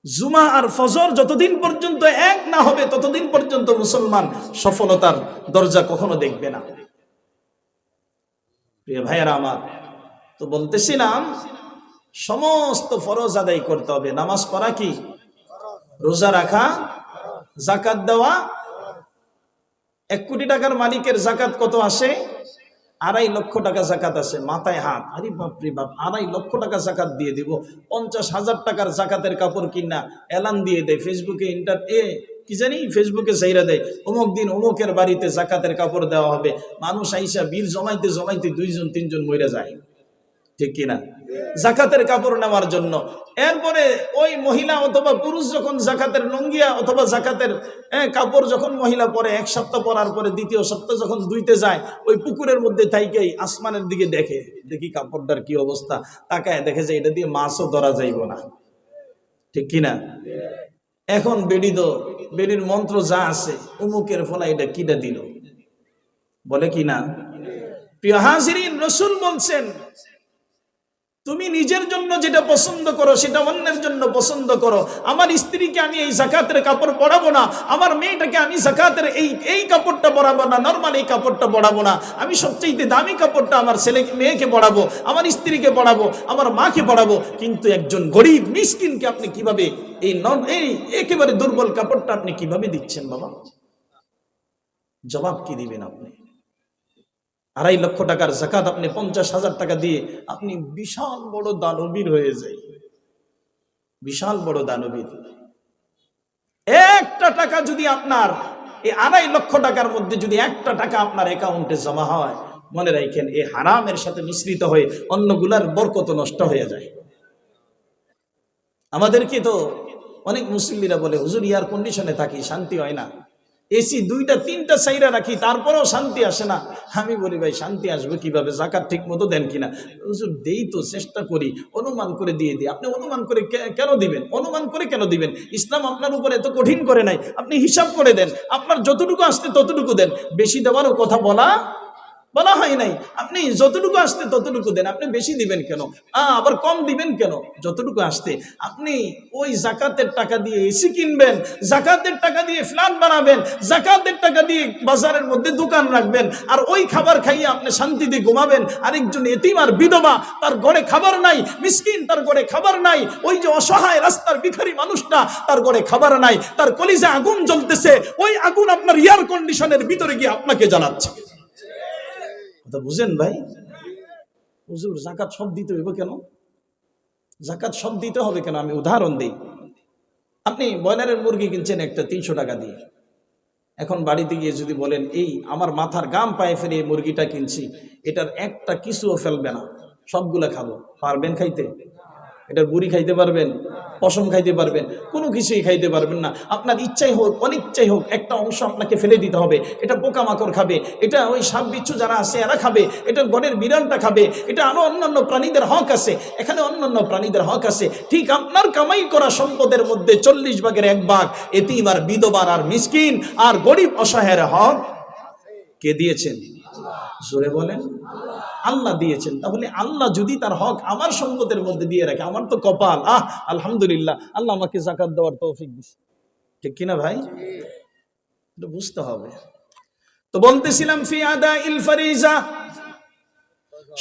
জুমা আর ফজর যতদিন পর্যন্ত এক না হবে, ততদিন পর্যন্ত মুসলমান সফলতার দরজা কখনো দেখবে না। প্রিয় ভাইয়েরা আমার, তো বলতেছিলাম সমস্ত ফরজ আদায় করতে হবে। নামাজ পড়া কি? রোজা রাখা, যাকাত দেওয়া। 1 কোটি টাকার মালিকের যাকাত কত আসে? 2.5 লক্ষ টাকা যাকাত আসে। মাথায় হাত, আরে বাপরে বাপ, 2.5 লক্ষ টাকা যাকাত দিয়ে দিব। 50,000 টাকার যাকাতের কাপড় কিনা এলান দিয়ে দেয় ফেসবুকে, কি জানি ফেসবুকে চাইরা দেয়, অমুক দিন অমুকের বাড়িতে যাকাতের কাপড় দেওয়া হবে। মানুষ আইসা বিল জমাইতে জমাইতে 2-3 জন মরে যায়, ঠিক কিনা? যাকাতের কাপড় নেওয়ার জন্য। এরপরে ওই মহিলা অথবা পুরুষ যখন যাকাতের লুঙ্গিয়া অথবা যাকাতের কাপড় যখন মহিলা পরে, 1 সপ্তাহ পরার পরে 2য় সপ্তাহ যখন ধুইতে যায়, ওই পুকুরের মধ্যে থাইকেই আসমানের দিকে দেখে, দেখি কাপড়টার কি অবস্থা, তাকায় দেখে যে এটা দিয়ে মাছও ধরা যাইব না, ঠিক কিনা? এখন বেডির মন্ত্র যা আছে, অমুকের ফলা এটা কিটা দিল, বলে কিনা? প্রিয় হাজিরিন, রাসূল বলছেন, তুমি নিজের জন্য যেটা পছন্দ করো সেটা অন্যের জন্য পছন্দ করো। আমার স্ত্রীকে আমি এই যাকাতের কাপড় পরাবো না, আমার মেয়েটাকে আমি যাকাতের এই কাপড়টা পরাবো না, নরমাল এই কাপড়টা পরাবো না, আমি সবচেয়ে দামি কাপড়টা আমার মেয়েকে পরাবো, আমার স্ত্রীকে পরাবো, আমার মাকে পরাবো। কিন্তু একজন গরিব মিসকিনকে আপনি কিভাবে এই একেবারে দুর্বল কাপড়টা আপনি কিভাবে দিচ্ছেন বাবা? জবাব কি দিবেন আপনি? 2.5 লক্ষ টাকার যাকাত আপনি 50,000 টাকা দিয়ে আপনি বিশাল বড় দানবীর হয়ে যায়, বিশাল বড় দানবীর। একটা টাকা যদি আপনার এই 2.5 লক্ষ টাকার মধ্যে যদি একটা টাকা আপনার অ্যাকাউন্টে জমা হয়, মনে রাখেন এই হারামের সাথে মিশ্রিত হয়ে অন্যগুলার বরকত নষ্ট হয়ে যায়। আমাদেরকে তো অনেক মুসল্লিরা বলে, হুজুর এয়ার কন্ডিশনে থাকি, শান্তি হয় না, এসি 2টা 3টা চাইরা রাখি, তারপরেও শান্তি আসে না। আমি বলি ভাই শান্তি আসবে কিভাবে, যাকাত ঠিক মতো দেন কিনা? হুজুর দেই তো, চেষ্টা করি, অনুমান করে দিয়ে দিই। আপনি অনুমান করে কেন দিবেন? অনুমান করে কেন দিবেন? ইসলাম আপনার উপরে এত কঠিন করে নাই, আপনি হিসাব করে দেন, আপনার যতটুকু আসতে ততটুকু দেন। বেশি দেওয়ারও কথা বলা হয় নাই, আপনি যতটুকু আসতে ততটুকু দেন। আপনি বেশি দিবেন কেন, আবার কম দিবেন কেন? যতটুকু আসতে। আপনি ওই যাকাতের টাকা দিয়ে এসি কিনবেন, যাকাতের টাকা দিয়ে ফ্ল্যাট বানাবেন, যাকাতের টাকা দিয়ে বাজারের মধ্যে দোকান রাখবেন, আর ওই খাবার খাইয়ে আপনি শান্তিতে ঘুমাবেন। আরেকজন এতিম আর বিধবা, তার ঘরে খাবার নাই, মিসকিন, তার ঘরে খাবার নাই। ওই যে অসহায় রাস্তার ভিখারি মানুষটা, তার ঘরে খাবার নাই, তার কলিজা আগুন জ্বলতেছে, ওই আগুন আপনার এয়ার কন্ডিশনের ভিতরে গিয়ে আপনাকে জ্বালাচ্ছে। কথা বুঝেন ভাই? হুজুর যাকাত সব দিতে হবে কেন? যাকাত সব দিতে হবে কেন? আমি উদাহরণ দিই। আপনি ব্রয়লারের মুরগি কিনছেন একটা 300 টাকা দিয়ে, এখন বাড়িতে গিয়ে যদি বলেন এই আমার মাথার গাম পায়ে ফেলে এই মুরগিটা কিনছি, এটার একটা কিছুও ফেলবে না, সবগুলা খাবো, পারবেন খাইতে? এটার বুড়ি খাইতে পারবেন? পশম খাইতে পারবেন? কোনো কিছুই খাইতে পারবেন না। আপনার ইচ্ছাই হোক অনিচ্ছাই হোক একটা অংশ আপনাকে ফেলে দিতে হবে। এটা পোকামাকড় খাবে, এটা ওই সাপ বিচ্ছু যারা আছে এরা খাবে, এটা ঘরের বিড়ালটা খাবে, এটা আরো অন্যান্য প্রাণীদের হক আছে, এখানে অন্যান্য প্রাণীদের হক আছে। ঠিক আপনার কামাই করা সম্পদের মধ্যে 40 ভাগের 1 ভাগ এতিম আর বিধবার আর মিসকিন আর গরিব অসহায়ের হক কে দিয়েছেন? জোরে বলেন, আল্লাহ দিয়েছেন। তাহলে আল্লাহ যদি তার হক আমার সম্পদের মধ্যে দিয়ে রাখে, আমার তো কপাল, আলহামদুলিল্লাহ, আল্লাহ আমাকে যাকাত দেওয়ার তৌফিক দিয়েছে। ঠিক কিনা ভাই? এটা বুঝতে হবে। তো বলতেছিলাম ফি আদাইল ফরিজা,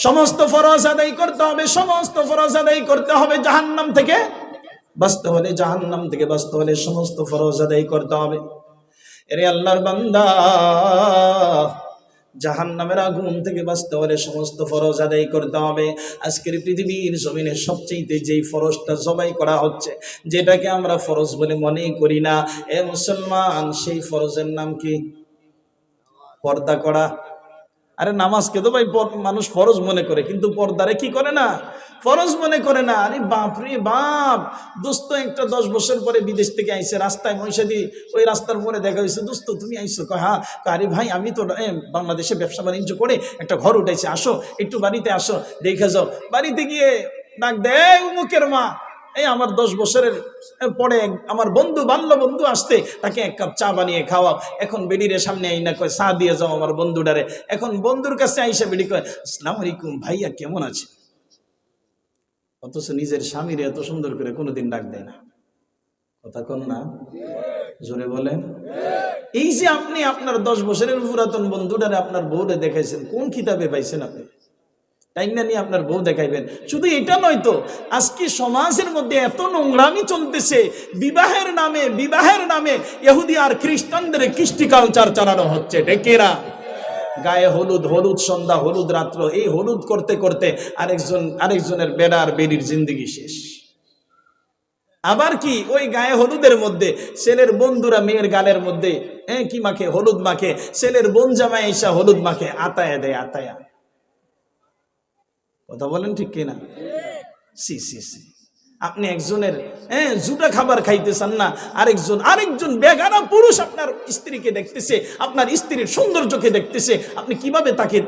সমস্ত ফরজ আদায় করতে হবে, সমস্ত ফরজ আদায় করতে হবে। জাহান্নাম থেকে বাঁচতে হলে, জাহান্নাম থেকে বাঁচতে হলে সমস্ত ফরজ আদায় করতে হবে। এরে আল্লাহর বান্দা, জাহান্নামের আগুন থেকে বাঁচতে হলে সমস্ত ফরজ আদায় করতে হবে। আজকের পৃথিবীর জমিনে সবচেয়ে যেই ফরজটা জবাই করা হচ্ছে, যেটাকে আমরা ফরজ বলে মনে করি না, এ মুসলমান, সেই ফরজের নাম কি? পর্দা করা। আরে নামাজকে তো ভাই মানুষ ফরজ মনে করে, কিন্তু পর্দারে কি করে না? ফরজ মনে করে না। আরে বাপ রে বাপ, দোস্ত একটা 10 বছর পরে বিদেশ থেকে আইছে, রাস্তায় মহিষাদি ওই রাস্তার মোড়ে দেখা হয়েছে, দোস্ত তুমি আইসো? হ্যাঁ। আরে ভাই আমি তো বাংলাদেশে ব্যবসা বাণিজ্য করে একটা ঘর উঠাইছি, আসো একটু বাড়িতে আসো, দেখে যাও। বাড়িতে গিয়ে ডাক দেয় উমুকের মা, এই আমার 10 বছরের পরে আমার বন্ধু, বাল্য বন্ধু আসতে, তাকে 1 কাপ চা বানিয়ে খাওয়াও। এখন বেডিরে সামনে আইনা কয় চা দিয়ে যাও আমার বন্ধুটারে। এখন বন্ধুর কাছে আইসা বেডি কয় আসসালামু আলাইকুম ভাইয়া, কেমন আছে? অথচ নিজের স্বামীর এত সুন্দর করে কোনোদিন ডাক দেয় না। কথা কন না? জোরে বলেন। এই যে আপনি আপনার 10 বছরের পুরাতন বন্ধুটারে আপনার বউরে দেখাইছেন, কোন কিতাবে পাইছেন আপনি? টাইনা নিয়ে আপনার বউ দেখাইবেন? শুধু এটা নয় তো, আজকে সমাজের মধ্যে এত নোংরামি চলতেছে, বিবাহের নামে ইহুদি আর খ্রিস্টানদের কৃষ্টি কালচার চালানো হচ্ছে। ডেকেরা গায়ে হলুদ, হলুদ সন্ধ্যা, হলুদ রাত্র, এই হলুদ করতে করতে আরেকজনের বেড়ার বেড়ির জিন্দিগি শেষ। আবার কি ওই গায়ে হলুদের মধ্যে ছেলের বন্ধুরা মেয়ের গালের মধ্যে কি মাখে? হলুদ মাখে। ছেলের বোন জামাই এসা হলুদ মাখে, আতায়া দেয়, আতায়া। কথা বলেন ঠিক কিনা? সি সি সি। আপনি একজনের জুটা খাবার খাইতে চান না, আরেকজন বেগানা পুরুষ আপনার স্ত্রীকে দেখতেছে, আপনার স্ত্রীর সৌন্দর্যকে দেখতেছে। আপনি কিভাবে তাকে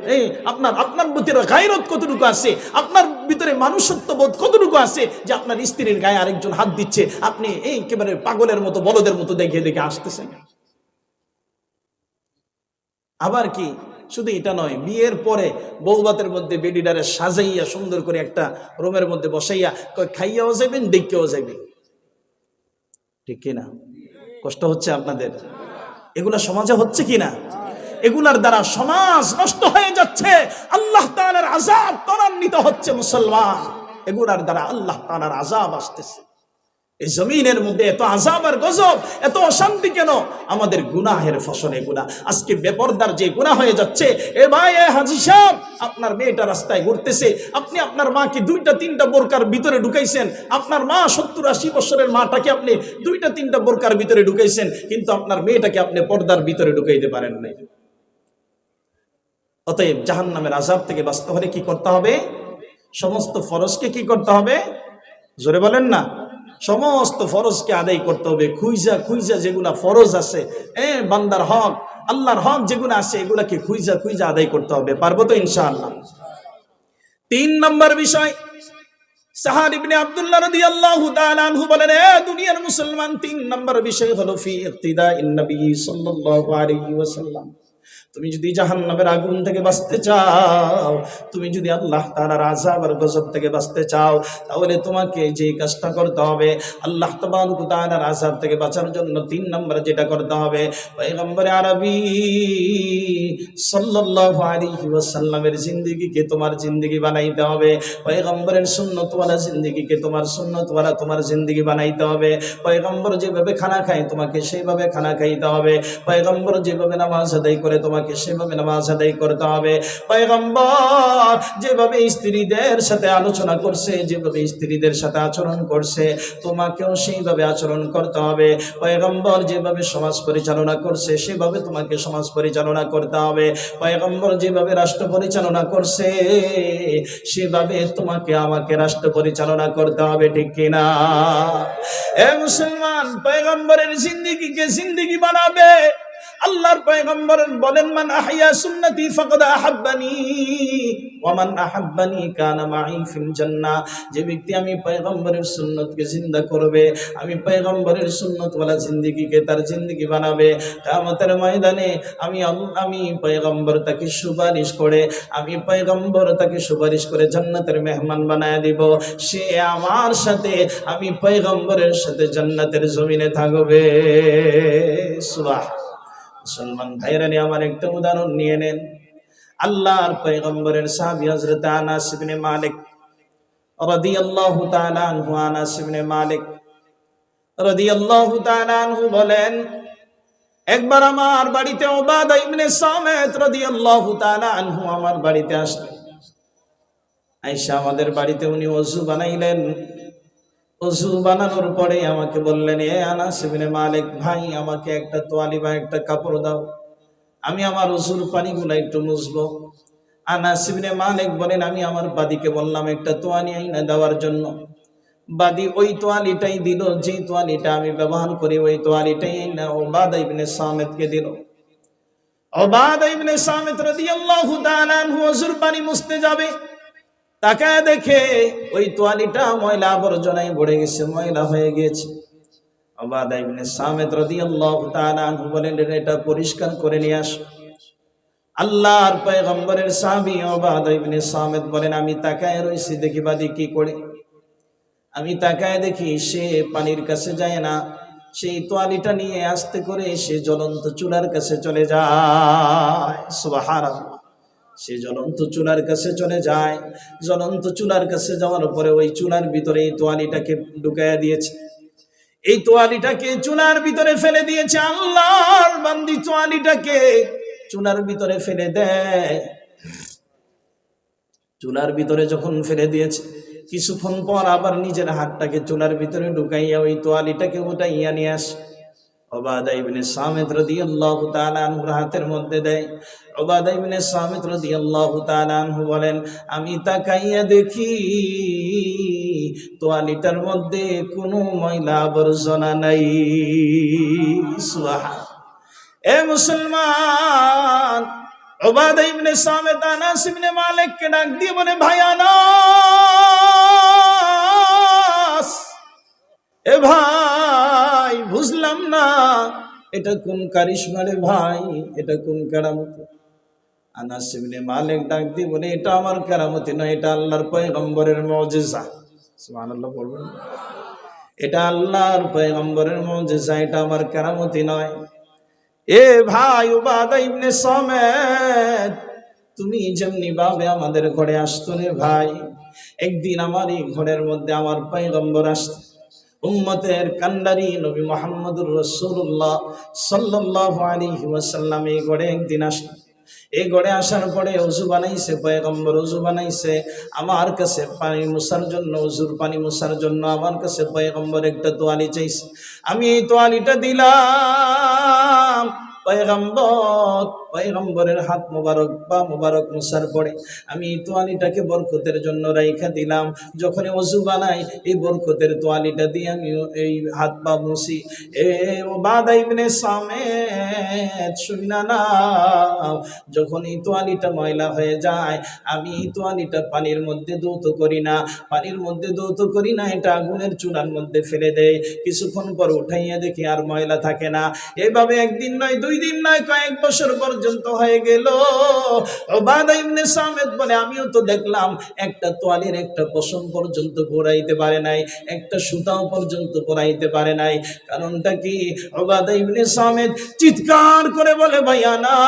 আপনার ভিতরে গায়রত কতটুকু আছে, আপনার ভিতরে মানুষত্ব বোধ কতটুকু আছে যে আপনার স্ত্রীর গায়ে আরেকজন হাত দিচ্ছে, আপনি একেবারে পাগলের মতো, বলদের মতো দেখে দেখে আসতেছেন। আবার কি শুধু এটা নয়, বিয়ের পরে বৌবাতের মধ্যে বেডিডারে সাজাইয়া সুন্দর করে একটা রুমের মধ্যে বসাইয়া খাইয়াও যাবেন, দেখেও যাবেন। ঠিক কিনা? কষ্ট হচ্ছে আপনাদের? এগুলা সমাজে হচ্ছে কিনা? এগুলার দ্বারা সমাজ নষ্ট হয়ে যাচ্ছে, আল্লাহ তাআলার আযাব ত্বরান্বিত হচ্ছে মুসলমান। এগুলার দ্বারা আল্লাহ তাআলার আযাব আসতেছে। এই জমিনের মধ্যে এত আযাব আর গজব, এত অশান্তি কেন? আমাদের গুনাহের ফসলে গুনাহ। আজকে বেপরদার যে গুনাহ হয়ে যাচ্ছে, এ ভাই, এ হাজী সাহেব, আপনার মেয়েটা রাস্তায় ঘুরতেছে, আপনি আপনার মাকে 2টা-3টা বোরকার ভিতরে ঢুকাইছেন। আপনার মা 70-80 বছরের মাটাকে আপনি 2টা-3টা বোরকার ভিতরে ঢুকাইছেন, কিন্তু আপনার মেয়েটাকে আপনি পর্দার ভিতরে ঢুকাইতে পারেন নাই। অতএব জাহান্নামের আযাব থেকে বাঁচতে হলে কি করতে হবে? সমস্ত ফরজকে কি করতে হবে? জোরে বলেন না। সমস্ত ফরজকে আদায় করতে হবে। খুঁজা খুঁজা যেগুলা ফরজ আছে, বান্দার হক, আল্লাহর হক যেগুলো আছে, এগুলাকে খুঁজা খুঁজা আদায় করতে হবে। পারবো তো ইনশাআল্লাহ? 3 নম্বর বিষয়, সাহার ইবনে আব্দুল্লাহ রাদিয়াল্লাহু তাআলা আনহু বলেন, দুনিয়ার মুসলমান, 3 নম্বর বিষয় হলো ফি ইক্তিদাইন নবী সাল্লাল্লাহু আলাইহি ওয়াসাল্লাম। তুমি যদি জাহান্নামের আগুন থেকে বাঁচতে চাও, তুমি যদি আল্লাহ তাআলার আযাব আর গজব থেকে বাঁচতে চাও, তাহলে তোমাকে যে কাজটা করতে হবে, আল্লাহ তাবারক ওয়া তাআলার আযাব থেকে বাঁচার জন্য 3 নম্বরে যেটা করতে হবে, পয়গম্বরে আরবী সাল্লাল্লাহু আলাইহি ওয়াসাল্লামের জিন্দেগিকে তোমার জিন্দেগি বানাইতে হবে। পয়গম্বরের সুন্নতওয়ালা জিন্দেগিকে তোমার সুন্নতওয়ালা তোমার জিন্দেগি বানাইতে হবে। পয়গম্বর যেভাবে খানা খায়, তোমাকে সেইভাবে খানা খাইতে হবে। পয়গম্বর যেভাবে নামাজ আদায় করে, তোমাকে সেভাবে নামাজ আদায় করতে হবে। পয়গম্বর যেভাবে স্ত্রীদের সাথে আলোচনা করছে, যেভাবে স্ত্রীদের সাথে আচরণ করছে, তোমাকেও সেইভাবে আচরণ করতে হবে। পয়গম্বর যেভাবে সমাজ পরিচালনা করছে, সেভাবে তোমাকে সমাজ পরিচালনা করতে হবে। পয়গম্বর যেভাবে রাষ্ট্র পরিচালনা করছে, সেভাবে তোমাকে আমাকে রাষ্ট্র পরিচালনা করতে হবে। ঠিক কিনা? এ মুসলমান, পয়গম্বরের জিন্দেগিকে জিন্দেগি বানাবে। আল্লাহর পয়গম্বর বলেন, মান আহইয়া সুন্নতি ফাকাদ আহাব্বানি ওয়া মান আহাব্বানি কানা মাই ফিল জান্নাহ। যে ব্যক্তি আমি পয়গম্বরের সুন্নতকে জিন্দা করবে, আমি পয়গম্বরের সুন্নতওয়ালা জিন্দেগিকে তার জিন্দেগি বানাবে, কিয়ামতের ময়দানে আমি পয়গম্বর তাকে সুপারিশ করে, আমি পয়গম্বর তাকে সুপারিশ করে জান্নাতের মেহমান বানায় দিব। সে আমার সাথে, আমি পয়গম্বরের সাথে জান্নাতের জমিনে থাকবে। সুবহানাল্লাহ। মুসলমান ভাইরা, আমার একটা উদাহরণ নিয়ে নেন। আল্লাহর পয়গম্বরের সাহাবী হযরত আনাস ইবনে মালিক রাদিয়াল্লাহু তাআলা আনহু, আনাস ইবনে মালিক রাদিয়াল্লাহু তাআলা আনহু বলেন, একবার আমার বাড়িতে উবাদা ইবনে সামিত রাদিয়াল্লাহু তাআলা আনহু আমার বাড়িতে আসলেন। আয়েশা আমাদের বাড়িতে উনি ওযু বানাইলেন। ওযু বানানোর পরে আমাকে বললেন, এ আনাস ইবনে মালিক ভাই, আমাকে একটা তোয়ালি বা একটা কাপড় দাও, আমি আমার ওযুর পানিগুলো একটু মুছবো। আনাস ইবনে মালিক বলেন, আমি আমার বাদীকে বললাম একটা তোয়ালি আইনা দেওয়ার জন্য। বাদী ওই তোয়ালিটাই দিল, যে তোয়ালিটা আমি ব্যবহার করি, ওই তোয়ালিটাই আইনা উবাদা ইবনে সামিতকে দিল। উবাদা ইবনে সামিত রাদিয়াল্লাহু তাআলা আনহু ওযুর পানি মুছতে যাবে, তাকায় দেখে ওই তোয়ালিটা ময়লা আবর্জনায় ভরে গেছে, ময়লা হয়ে গেছে। উবাদা ইবনে সামিত রাদিয়াল্লাহু তাআলা আনহু বলেন, এটা পরিষ্কার করে নিয়ে আস। আল্লাহর পয়গম্বরের সাহাবী উবাদা ইবনে সামিত বলেন, আমি তাকায় রইছি, দেখি বাদী কি করে। আমি তাকায় দেখি সে পানির কাছে যায় না, সেই তোয়ালিটা নিয়ে আস্তে করে সে জ্বলন্ত চুলার কাছে চলে যায়। সুবহানাল্লাহ। সে জ্বলন্ত চুলার কাছে চলে যায়। জ্বলন্ত চুলার কাছে যাওয়ার পরে ওই চুলার ভিতরে এই তোয়ালিটাকে ঢুকাইয়া দিয়েছে। এই তোয়ালিটাকে চুলার ভিতরে ফেলে দিয়েছে। আল্লাহর বান্দি তোয়ালিটাকে চুলার ভিতরে ফেলে দেয়। চুলার ভিতরে যখন ফেলে দিয়েছে, কিছুক্ষণ পর আবার নিজের হাতটাকে চুলার ভিতরে ঢুকাইয়া ওই তোয়ালিটাকে উঠাইয়া নিয়ে আসে। উবাদা ইবনে সামিত রাদিয়াল্লাহু তাআলা আনহুর হাতের মধ্যে দেয়। উবাদা ইবনে সামিত রাদিয়াল্লাহু তাআলা আনহু বলেন, আমি তাকাইয়া দেখি তোয়ালিটার মধ্যে কোনো ময়লা আবর্জনা নাই। সুবহানাল্লাহ। এ মুসলমান, উবাদা ইবনে সামিত আনাস ইবনে মালিককে ডাক দিয়ে বলে, ভাই আনাস, এ ভাই, বুঝলাম না এটা কোন কারিশমা রে ভাই, এটা কোন কেরামত? আনাস ইবনে মালিক ডাক দিয়ে বলে, এটা আমার কেরামতি নয়, এটা আল্লাহর পয়গম্বরের মুজিজা। সুবহানাল্লাহ বলবেন। এটা আল্লাহর পয়গম্বরের মুজিজা, এটা আমার কেরামতি নয়। এ ভাই উবাদা ইবনে সামিত, তুমি যেমনি ভাবে আমাদের ঘরে আসতো রে ভাই, একদিন আমার এই ঘরের মধ্যে আমার পয়গম্বর আসতো। উম্মতের কান্ডারি নবী মুহাম্মদুর রাসূলুল্লাহ সাল্লাল্লাহু আলাইহি ওয়াসাল্লাম এই গড়ে একদিন আসলেন। এই গড়ে আসার পরে ওযু বানাইছে, পয়গম্বর ওযু বানাইছে। আমার কাছে পানি মুছার জন্য, ওযুর পানি মুছার জন্য আমার কাছে পয়গম্বর একটা তোয়ালি চাইছে। আমি এই তোয়ালিটা দিলাম। পয়গম্বরের হাত মোবারক বা মোবারক মুছার পরে আমি এই তোয়ালিটাকে বরকতের জন্য রাইখা দিলাম। যখন ওযু বানাই এই বরকতের তোয়ালিটা দিয়ে আমি এই হাত পা মুছি। উবাদা ইবনে সামিত শুইনা নাও, যখন এই তোয়ালিটা ময়লা হয়ে যায় আমি এই তোয়ালিটা পানির মধ্যে ধৌত করি না, পানির মধ্যে ধৌত করি না, এটা আগুনের চুলার মধ্যে ফেলে দেয়। কিছুক্ষণ পর উঠাইয়া দেখি আর ময়লা থাকে না। এভাবে একদিন নয়, 2 দিন নয়, কয়েক বছর পর্যন্ত হয়ে গেল। উবাদা ইবনে সামিত বলে আমিও তো দেখলাম একটা তোয়ালির একটা পশম পর্যন্ত পরাইতে পারে নাই, একটা সুতাও পর্যন্ত পরাইতে পারে নাই। কারণটা কি? উবাদা ইবনে সামিত চিৎকার করে বলে, ভাই আনাস,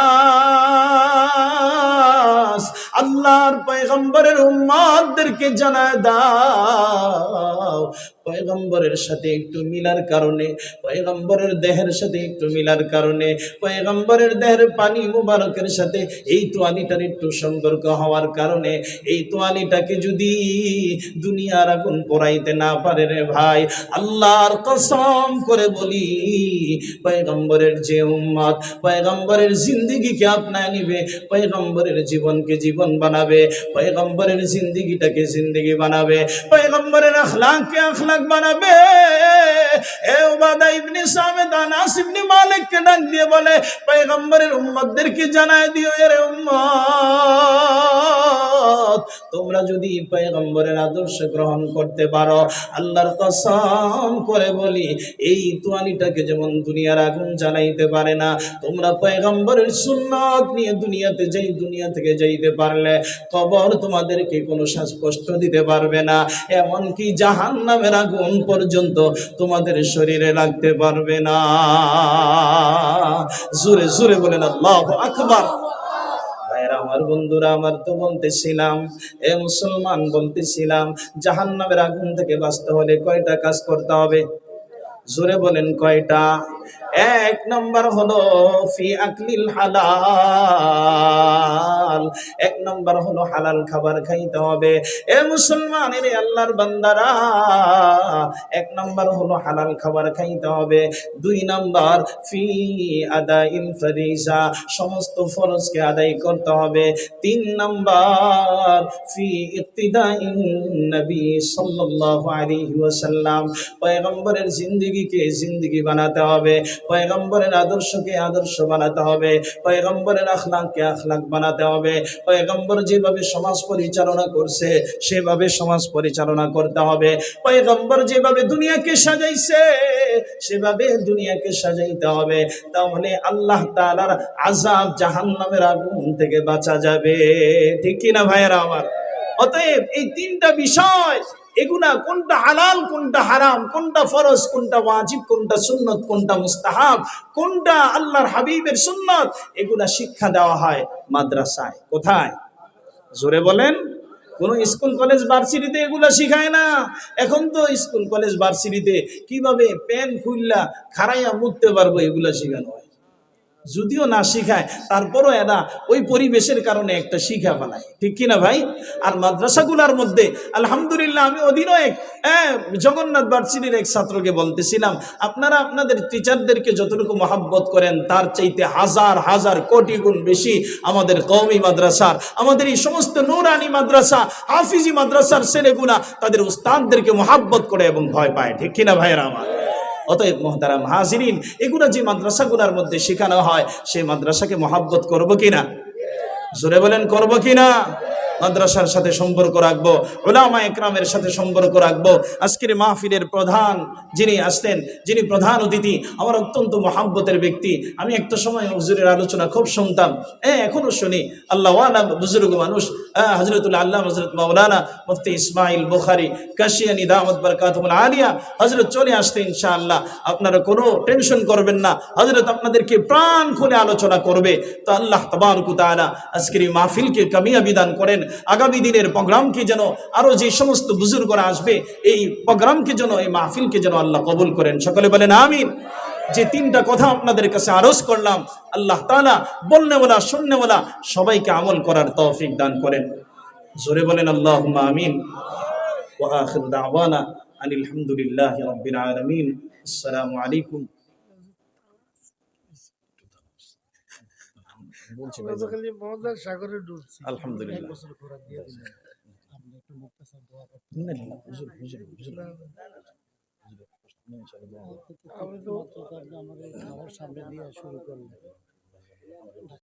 আল্লাহর পয়গম্বরের উম্মতদেরকে জানায় দাও পয়গম্বরের সাথে একটু মিলার কারণে, পয়গম্বরের দেহের সাথে একটু মিলার কারণে, পয়গম্বরের দেহের পানি মুবারকের সাথে এই তোয়ালিটার একটু সম্পর্ক হওয়ার কারণে এই তোয়ালিটাকে যদি দুনিয়ার আগুন পোড়াইতে না পারে রে ভাই, আল্লাহর কসম করে বলি পয়গম্বরের যে উম্মত পয়গম্বরের জিন্দেগিকে আপনায় নিবে, পয়গম্বরের জীবনকে জীবন বানাবে, পয়গম্বরের জিন্দেগিটাকে জিন্দেগি বানাবে, পয়গম্বরের আখলাককে আখলাক বানাবে। উবাদা ইবনে সামিত আনাস ইবনে মালিককে ডাক দিয়ে বলে, পয়গম্বরের উম্মতদেরকে জানায় দিও, এর উম্মত তোমরা যদি পয়গম্বরের আদর্শ গ্রহণ করতে পারো, আল্লাহর কসম করে বলি এই তোয়ালিটাকে যেমন দুনিয়ার আগুন জ্বালাইতে পারে না, তোমরা পয়গম্বরের সুন্নাত নিয়ে দুনিয়া থেকে যাইতে পারলে কবর তোমাদেরকে কোনো কষ্ট দিতে পারবে না, এমনকি জাহান্নামের আগুন পর্যন্ত তোমাদের শরীরে লাগতে পারবে না। জোরে জোরে বলেন আল্লাহু আকবার। ভাইরা আমার, বন্ধুরা আমার, তো বলতেছিলাম এ মুসলমান, বলতেছিলাম জাহান্নামের আগুন থেকে বাঁচতে হলে কয়টা কাজ করতে হবে? জোরে বলেন কয়টা? 1 নম্বর হলো ফি আকলিল হালাল। 1 নম্বর হলো হালাল খাবার খাইতে হবে। এ মুসলমান, এর আল্লাহর বান্দারা, 1 নম্বর হলো হালাল খাবার খাইতে হবে। 2 নম্বর ফি আদাইল ফরিজা, সমস্ত ফরজকে আদায় করতে হবে। 3 নম্বর ফি ইক্তিদাইন নবী সাল্লাল্লাহু আলাইহি ওয়াসাল্লাম, পয়গম্বরের জিন্দেগিকে জিন্দেগি বানাতে হবে, পয়গম্বরের আদর্শকে আদর্শ বানাতে হবে, পয়গম্বরের আখলাককে আখলাক বানাতে হবে। পয়গম্বর যেভাবে সমাজ পরিচালনা করছে সেভাবে সমাজ পরিচালনা করতে হবে। পয়গম্বর যেভাবে দুনিয়াকে সাজাইছে সেভাবে দুনিয়াকে সাজাইতে হবে। তাহলে আল্লাহ তাআলার আযাব, জাহান্নামের আগুন থেকে বাঁচা যাবে। ঠিক কি না ভাইয়েরা আমার? অতএব এই 3টা বিষয়, এগুলা কোনটা হালাল, কোনটা হারাম, কোনটা ফরজ, কোনটা ওয়াজিব, কোনটা সুন্নত, কোনটা মুস্তাহাব, কোনটা আল্লাহর হাবিবের সুন্নত, এগুলা শিক্ষা দেওয়া হয় মাদ্রাসায়। কোথায়? জোরে বলেন। কোন স্কুল কলেজ ভার্সিটিতে এগুলা শিখায় না। এখন তো স্কুল কলেজ ভার্সিটিতে কিভাবে পেন খুললা খাড়াইয়া মুততে পারবো এগুলা শিখানো হয়। যদিও না শিখায় তারপরও এরা ওই পরিবেশের কারণে একটা শিখা ফেলায়। ঠিক কিনা ভাই? আর মাদ্রাসাগুলার মধ্যে আলহামদুলিল্লাহ, আমি অধিনায়ক জগন্নাথ ভার্সিটির এক ছাত্রকে বলতেছিলাম, আপনারা আপনাদের টিচারদেরকে যতটুকু মহাব্বত করেন তার চাইতে হাজার হাজার কোটি গুণ বেশি আমাদের কওমি মাদ্রাসার, আমাদের এই সমস্ত নূরানি মাদ্রাসা, হাফিজি মাদ্রাসার ছেলেগুলা তাদের উস্তাদদেরকে মহাব্বত করে এবং ভয় পায়। ঠিক কিনা ভাইয়েরা আমার? অতএব মুহতারাম হাজিরিন, এগুলো যে মাদ্রাসাগুলোর মধ্যে শেখানো হয় সেই মাদ্রাসাকে মহাব্বত করব কিনা? জোরে বলেন, করব কিনা? মাদ্রাসার সাথে সম্পর্ক রাখবো, উলামা একরামের সাথে সম্পর্ক রাখবো। আজকের মাহফিলের প্রধান যিনি আসতেন, যিনি প্রধান অতিথি, আমার অত্যন্ত মহাব্বতের ব্যক্তি। আমি একটা সময় হুজুরের আলোচনা খুব শুনতাম, এখনো শুনি। আল্লাহ ওয়ালা বুজুর্গ মানুষ, হযরতুল্লাহ আল্লাহ হযরত মাওলানা মুফতি ইসমাইল বুখারী কাশিয়ানী দাওয়াত বারাকাতুহুল আলিয়া হযরত চলে আসতে ইনশাআল্লাহ। আপনারা কোনো টেনশন করবেন না, হযরত আপনাদেরকে প্রাণ খুলে আলোচনা করবে। তো আল্লাহ তাবারক ওয়া তাআলা আজকের এই মাহফিলকে কামিয়াবি দান করেন। আগামী দিনের প্রোগ্রামকে যেন আরো যে সমস্ত বুজুর্গরা আসবে এই প্রোগ্রামকে যেন এই মাহফিলকে যেন আল্লাহ কবুল করেন। সকলে বলেন আমিন। যে তিনটা কথা আপনাদের কাছে আরজ করলাম, আল্লাহ তাআলা বলনেওয়ালা শুননেওয়ালা সবাইকে আমল করার তৌফিক দান করেন। জোরে বলেন আল্লাহুম্মা আমিন। ওয়া আখির দাওয়ানা আনিল হামদুলিল্লাহি রাব্বিল আলামিন। আসসালামু আলাইকুম। বলছি ভাই, সাগরে ডুবছি আলহামদুলিল্লাহ। 1 বছর খোরাক দিয়ে দিলেন। আপনি একটু মুক্তাসার দোয়া করতে না, না, হুজুর, হুজুর, হুজুর। আমি তো আমাদের খাবার সামনে দিয়ে শুরু করলেন।